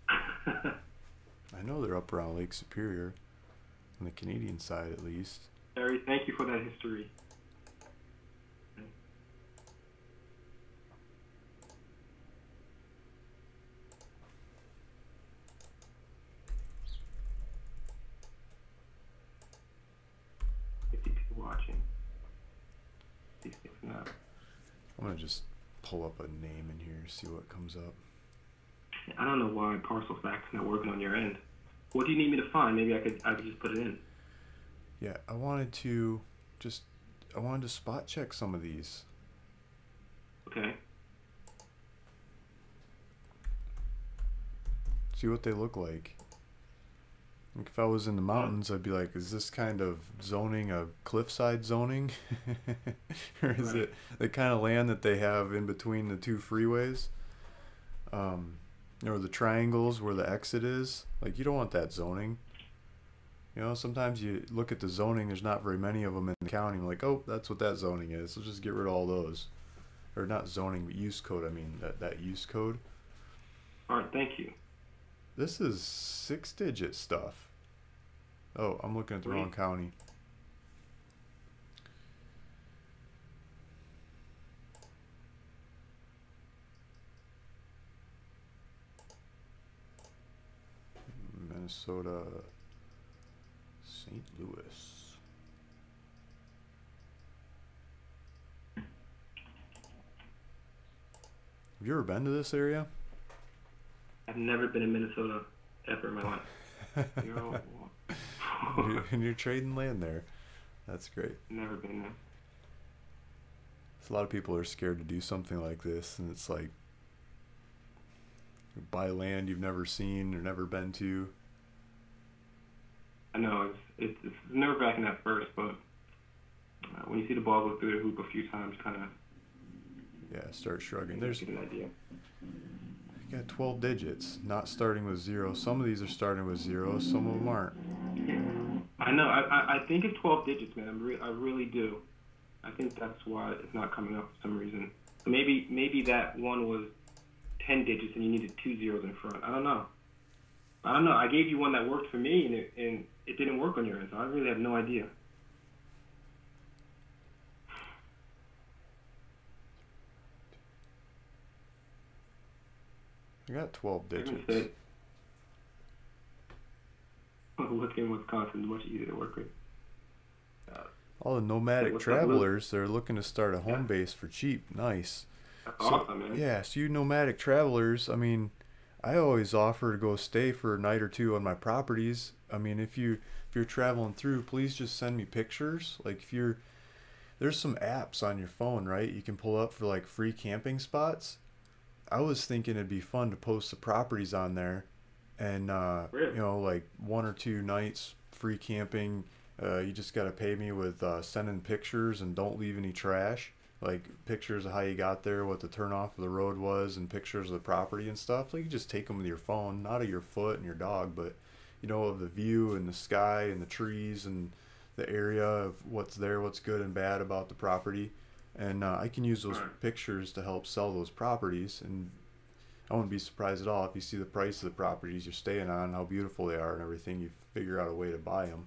I know they're up around Lake Superior, on the Canadian side at least. Harry, thank you for that history. I'm gonna just pull up a name in here, see what comes up. I don't know why Parcel Fact's not working on your end. What do you need me to find? Maybe I could just put it in. Yeah, I wanted to spot check some of these. Okay. See what they look like. Like if I was in the mountains, I'd be like, is this kind of zoning a cliffside zoning? Or is it the kind of land that they have in between the two freeways? Or the triangles where the exit is? Like, you don't want that zoning. You know, sometimes you look at the zoning, there's not very many of them in the county. I'm like, oh, that's what that zoning is. So just get rid of all those. Or not zoning, but use code. I mean, that use code. All right, thank you. This is 6-digit stuff. Oh, I'm looking at the wrong county. Minnesota, St. Louis. Have you ever been to this area? I've never been in Minnesota ever in my life. And you're trading land there. That's great. Never been there. A lot of people are scared to do something like this, and it's like, you buy land you've never seen or never been to. I know it's nerve-wracking at first, but when you see the ball go through the hoop a few times, kind of start shrugging. There's get an idea. You got 12 digits, not starting with 0. Some of these are starting with 0, some of them aren't. I know. I think it's 12 digits, man. I really do. I think that's why it's not coming up for some reason. Maybe that one was 10 digits and you needed 2 zeros in front. I don't know. I gave you one that worked for me, and it didn't work on your end, so I really have no idea. I got 12 digits. Looking in Wisconsin is much easier to work with. All the nomadic travelers, they're looking to start a home base for cheap. Nice. That's awesome, man. Yeah, so you nomadic travelers, I mean, I always offer to go stay for a night or two on my properties. I mean, if you're traveling through, please just send me pictures. Like there's some apps on your phone, right? You can pull up for like free camping spots. I was thinking it'd be fun to post the properties on there, and really? you know, like 1 or 2 nights free camping. You just gotta pay me with sending pictures, and don't leave any trash. Like pictures of how you got there, what the turnoff of the road was, and pictures of the property and stuff. Like, you just take them with your phone, not of your foot and your dog, but you know, of the view and the sky and the trees and the area of what's there, what's good and bad about the property. And I can use those pictures to help sell those properties. And I wouldn't be surprised at all if you see the price of the properties you're staying on, how beautiful they are and everything. You figure out a way to buy them.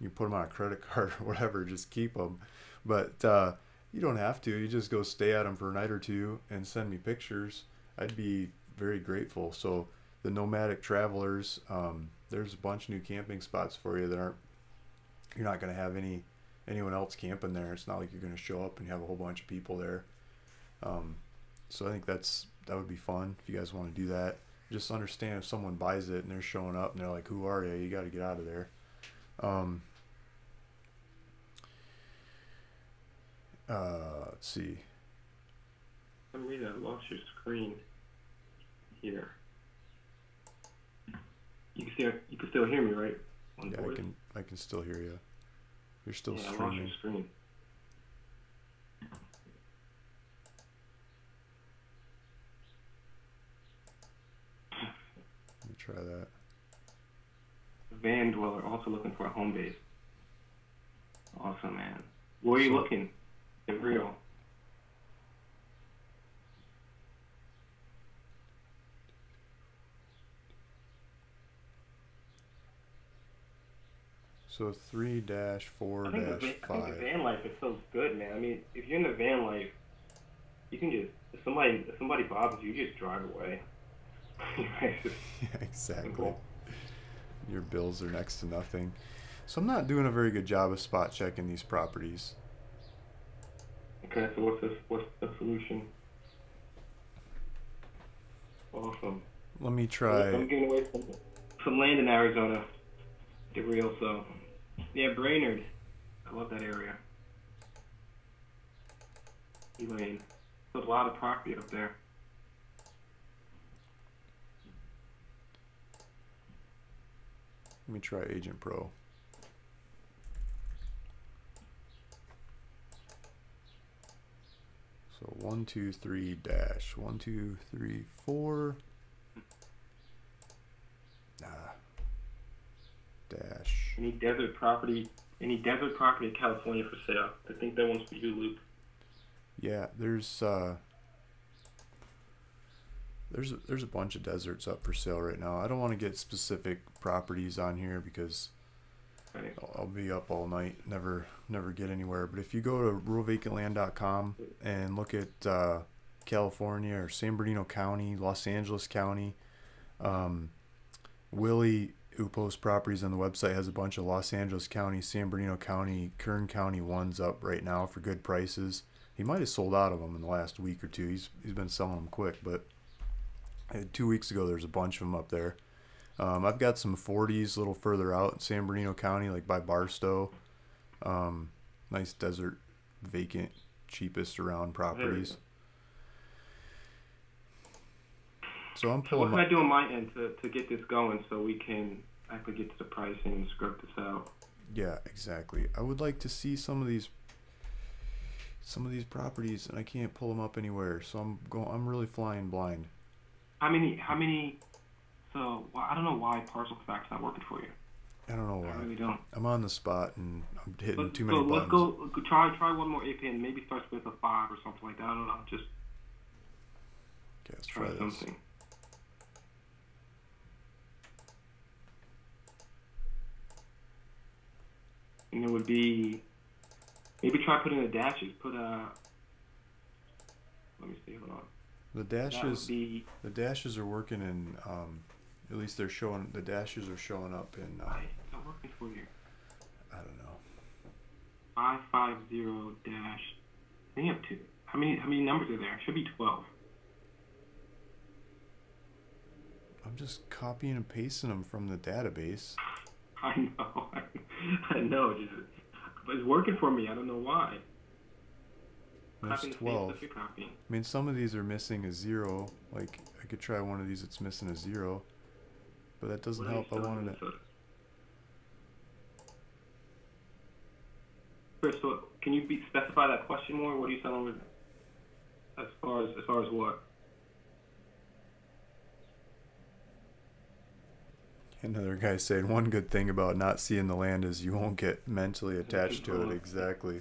You put them on a credit card or whatever, just keep them. But you don't have to. You just go stay at them for a night or two and send me pictures. I'd be very grateful. So the nomadic travelers, there's a bunch of new camping spots for you that you're not going to have anyone else camping there. It's not like you're going to show up and have a whole bunch of people there. So I think that would be fun if you guys want to do that. Just understand, if someone buys it and they're showing up and they're like, who are you? You got to get out of there. Let's see. For some reason, I lost your screen here. You can still hear me, right? Yeah, I can still hear you. You're still streaming. I lost your screen. Let me try that. Van dweller also looking for a home base. Awesome, man. Where are you looking? In real. So 3-4-5. I think the van life is so good, man. I mean, if you're in the van life, you can just, if somebody bothers you, just drive away. Yeah, exactly. Simple. Your bills are next to nothing. So I'm not doing a very good job of spot checking these properties. Okay, so what's the solution? Awesome. Let me Well, try. I'm giving away some land in Arizona. The real so. Yeah, Brainerd. I love that area. Elaine. There's a lot of property up there. Let me try Agent Pro. So 1, 2, 3 dash 1, 2, 3, 4. Dash. Any desert property in California for sale? I think that one's for you, Luke. Yeah, there's a bunch of deserts up for sale right now. I don't want to get specific properties on here because Right. I'll be up all night, never get anywhere. But if you go to ruralvacantland.com and look at California or San Bernardino County, Los Angeles County, Willie, who posts properties on the website, has a bunch of Los Angeles County, San Bernardino County, Kern County ones up right now for good prices. He might have sold out of them in the last week or two. He's been selling them quick, but 2 weeks ago there's a bunch of them up there. I've got some 40s a little further out in San Bernardino County, like by Barstow. Nice desert, vacant, cheapest around properties. So I'm So pulling. what can I do on my end to get this going so we can actually get to the pricing and script this out? Yeah, exactly. I would like to see some of these properties, and I can't pull them up anywhere. So I'm really flying blind. How many? So well, I don't know why Parcel Fact's not working for you. I don't know why. I really don't. I'm on the spot and I'm hitting too many buttons. buttons. Let's go. Try one more APN. Maybe starts with a 5 or something like that. I don't know. Just Okay, let's try this. something. And it would be maybe try putting the dashes. Let me see. Hold on. The dashes are working in. At least the dashes are showing up in. It's not working for you. I don't know. 550 dash. I think you have 2. How many numbers are there? It should be 12. I'm just copying and pasting them from the database. I know. I know. But it's working for me. I don't know why. There's 12. I mean, some of these are missing a 0. Like, I could try one of these that's missing a 0. But that doesn't help. I wanted it. Chris, so can you specify that question more? What are you selling with? As far as what? Another guy saying one good thing about not seeing the land is you won't get mentally attached to it. Exactly.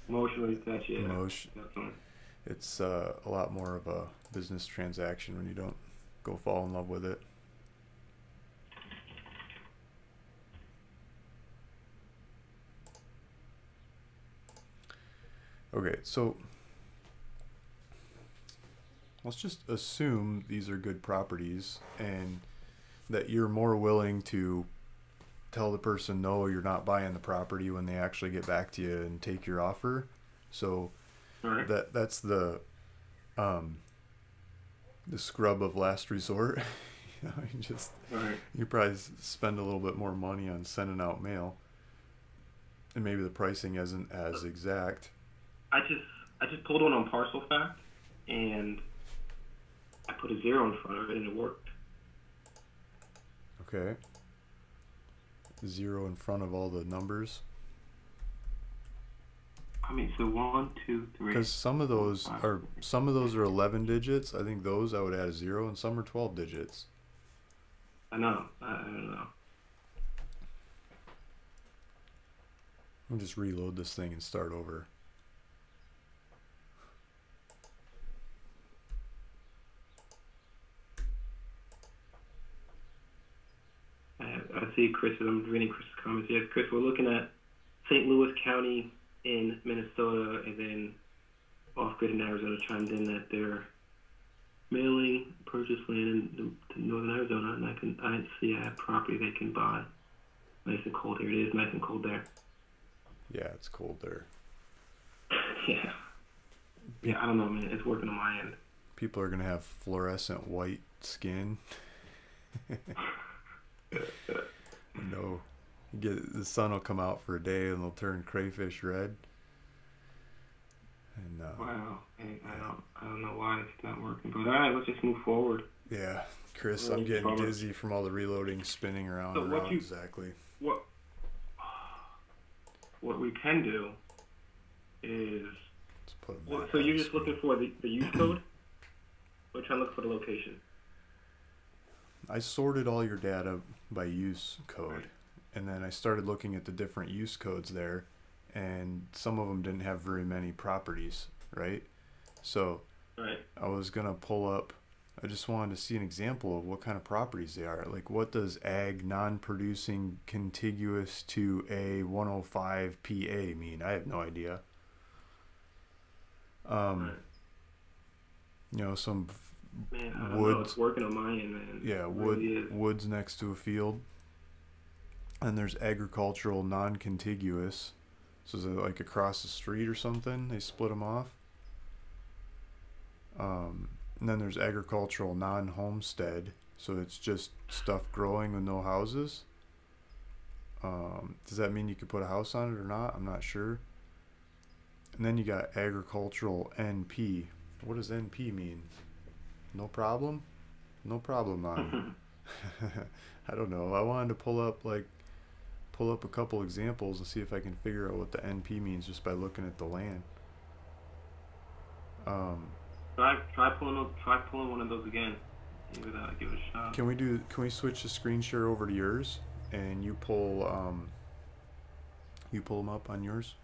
Emotionally attached, yeah. It's a lot more of a business transaction when you don't go fall in love with it. Okay, so let's just assume these are good properties and that you're more willing to tell the person no, you're not buying the property when they actually get back to you and take your offer. So right. that's the scrub of last resort. You know, you probably spend a little bit more money on sending out mail, and maybe the pricing isn't as exact. I just pulled one on Parcel Fact, and I put a 0 in front of it, and it worked. Okay. 0 in front of all the numbers. I mean, so 1, 2, 3. Because some of those are 11 digits. I think those I would add a 0, and some are 12 digits. I know. I don't know. I'll just reload this thing and start over. I see Chris. I'm reading Chris's comments. Yes, Chris, we're looking at St. Louis County in Minnesota, and then Off-Grid in Arizona chimed in that they're mailing purchase land to northern Arizona, and I see I have property they can buy. Nice and cold here. It is nice and cold there. Yeah, it's cold there. Yeah. Yeah, I don't know, man. It's working on my end. People are gonna have fluorescent white skin. No, the sun will come out for a day and they'll turn crayfish red. And Wow. Hey, I don't know why it's not working, but all right, let's just move forward. yeah, Chris, I'm getting dizzy from all the reloading, spinning around. So Exactly. What we can do is. Let's put So you're just looking for the use code? We're trying to look for the location. I sorted all your data by use code, Right. and then I started looking at the different use codes there, and some of them didn't have very many properties, right? So Right. I was gonna pull up. I just wanted to see an example of what kind of properties they are. Like, what does ag non-producing contiguous to a 105 PA mean? I have no idea. Right. You know, some Man, I don't know. woods. It's working on my end, man. Yeah, It really is. woods next to a field. And there's agricultural non-contiguous. So is it like across the street or something? They split them off. And then there's agricultural non-homestead. So it's just stuff growing with no houses. Does that mean you could put a house on it or not? I'm not sure. And then you got agricultural NP. What does NP mean? No problem? No problem on. I don't know. I wanted to pull up a couple examples and see if I can figure out what the NP means just by looking at the land. Try pulling one of those again. Give it a shot. Can we switch the screen share over to yours and you pull them up on yours?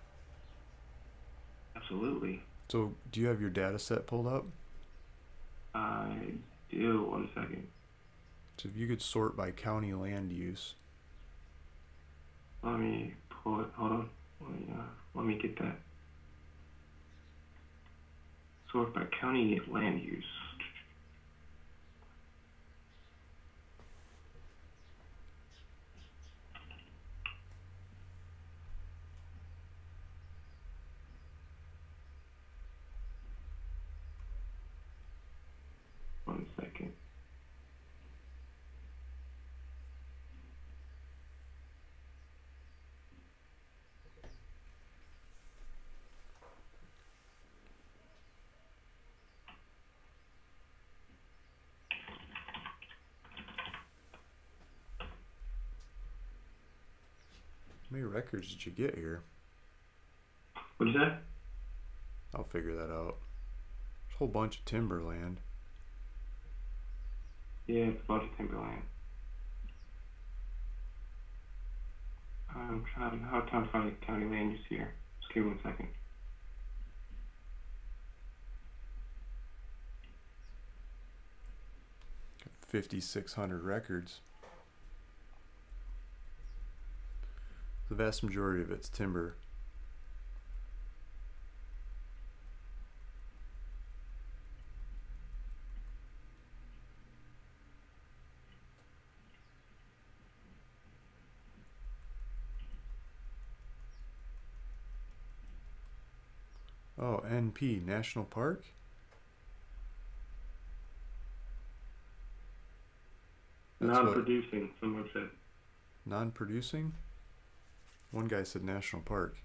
Absolutely. So do you have your data set pulled up? I do. 1 second. So if you could sort by county land use. Let me pull it. Hold on. Let me get that. Sort by county land use. One second. How many records did you get here? What is that? I'll figure that out. There's a whole bunch of timberland. Yeah, it's a bunch of timberland. I'm trying to find county land use here. Just give me 1 second. Got 5,600 records. The vast majority of it's timber. Oh, NP, National Park? That's Non-producing, someone said. Non-producing? One guy said National Park.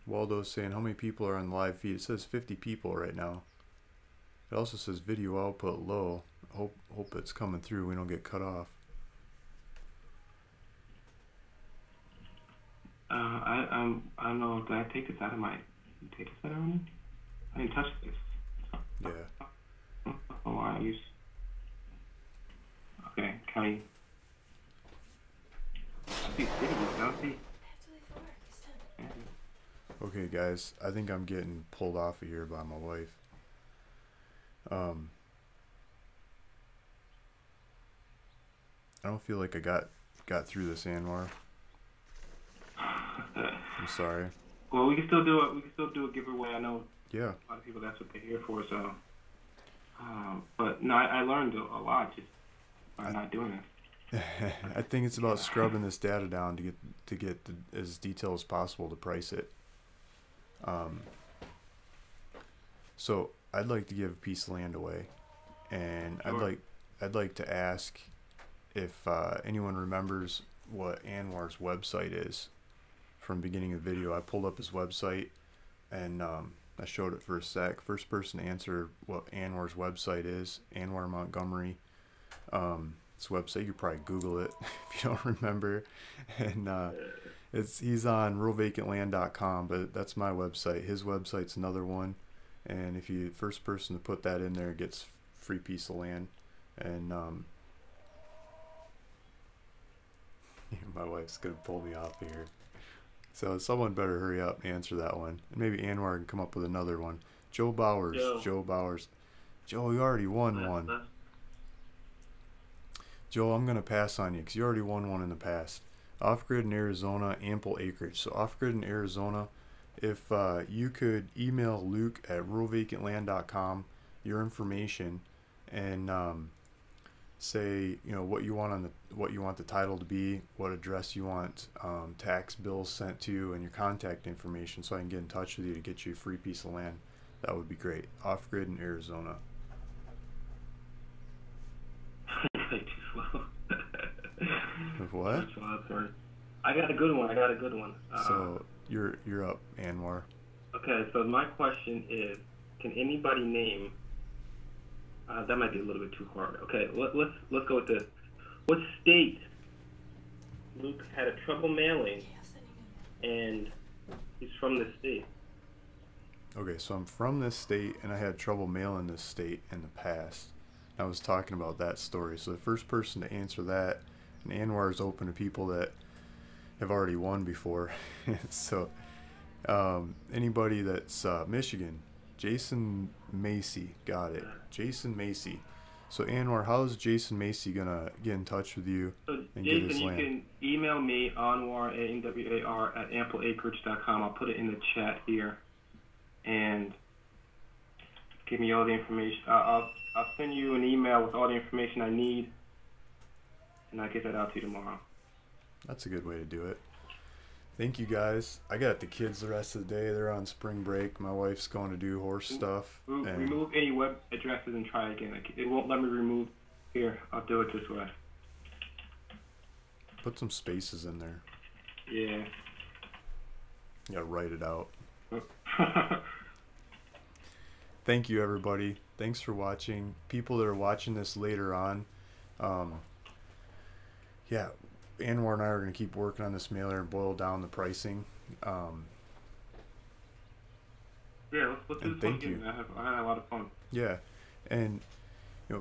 Waldo's saying, how many people are on the live feed? It says 50 people right now. It also says video output low. Hope it's coming through. We don't get cut off. I don't know. Did I take this out of my data set already? I didn't touch this. Yeah. Oh, I use. Okay, county. I see cities. I don't see. Okay, guys. I think I'm getting pulled off of here by my wife. I don't feel like I got through this, Anwar. I'm sorry. Well, we can still do it. We can still do a giveaway. I know. Yeah. A lot of people. That's what they're here for. So. But no, I learned a lot just by not doing it. I think it's about scrubbing this data down to get as detailed as possible to price it. Um, so I'd like to give a piece of land away, and Sure. I'd like to ask if anyone remembers what Anwar's website is from beginning of the video. I pulled up his website and I showed it for a sec. First person to answer what Anwar's website is, Anwar Montgomery. His website, you could probably Google it if you don't remember. And he's on ruralvacantland.com, but that's my website. His website's another one. And if you first person to put that in there gets free piece of land. And my wife's gonna pull me off here. So someone better hurry up and answer that one. And maybe Anwar can come up with another one. Joe Bowers. Joe Bowers. Joe, you already won one. Joe, I'm going to pass on you because you already won one in the past. Off-grid in Arizona, ample acreage. So off-grid in Arizona, if you could email Luke at ruralvacantland.com your information and say what you want on what you want the title to be, what address you want tax bills sent to, and your contact information, so I can get in touch with you to get you a free piece of land. That would be great. Off grid in Arizona. What? I got a good one. So you're up, Anwar. Okay, so my question is, can anybody name? That might be a little bit too hard. Okay, let's go with this. What state Luke had a trouble mailing, and he's from this state? Okay, so I'm from this state, and I had trouble mailing this state in the past. I was talking about that story. So the first person to answer that, and Anwar is open to people that have already won before. So anybody that's Michigan, Jason Macy, got it. Jason Macy. So Anwar, how's Jason Macy gonna get in touch with you and Jason, get his land? You can email me, Anwar, A-N-W-A-R, at ampleacreage.com. I'll put it in the chat here. And give me all the information. I'll send you an email with all the information I need, and I'll get that out to you tomorrow. That's a good way to do it. Thank you guys. I got the kids the rest of the day. They're on spring break. My wife's going to do horse stuff. Remove any web addresses and try again. It won't let me remove. Here, I'll do it this way. Put some spaces in there. Yeah. You gotta write it out. Thank you, everybody. Thanks for watching. People that are watching this later on, yeah, Anwar and I are going to keep working on this mailer and boil down the pricing. Yeah, let's do this thank you. I had a lot of fun. Yeah, and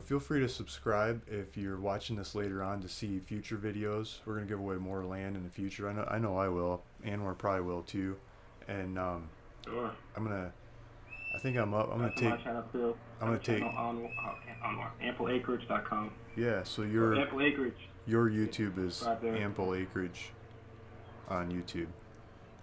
feel free to subscribe if you're watching this later on to see future videos. We're going to give away more land in the future. I know I will. Anwar probably will too. And sure. I think I'm up. I'm gonna take on ampleacreage.com. Yeah, so Ample Acreage. Your YouTube is Ample Acreage on YouTube.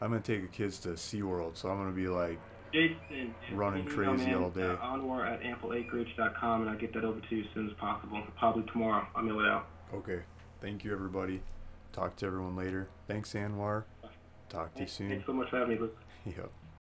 I'm gonna take the kids to SeaWorld, so I'm gonna be like Jason, running crazy all day. Anwar at ampleacreage.com, and I'll get that over to you as soon as possible. Probably tomorrow. I'll mail it out. Okay. Thank you, everybody. Talk to everyone later. Thanks, Anwar. Talk to you soon. Thanks so much for having me, Luke. Yep.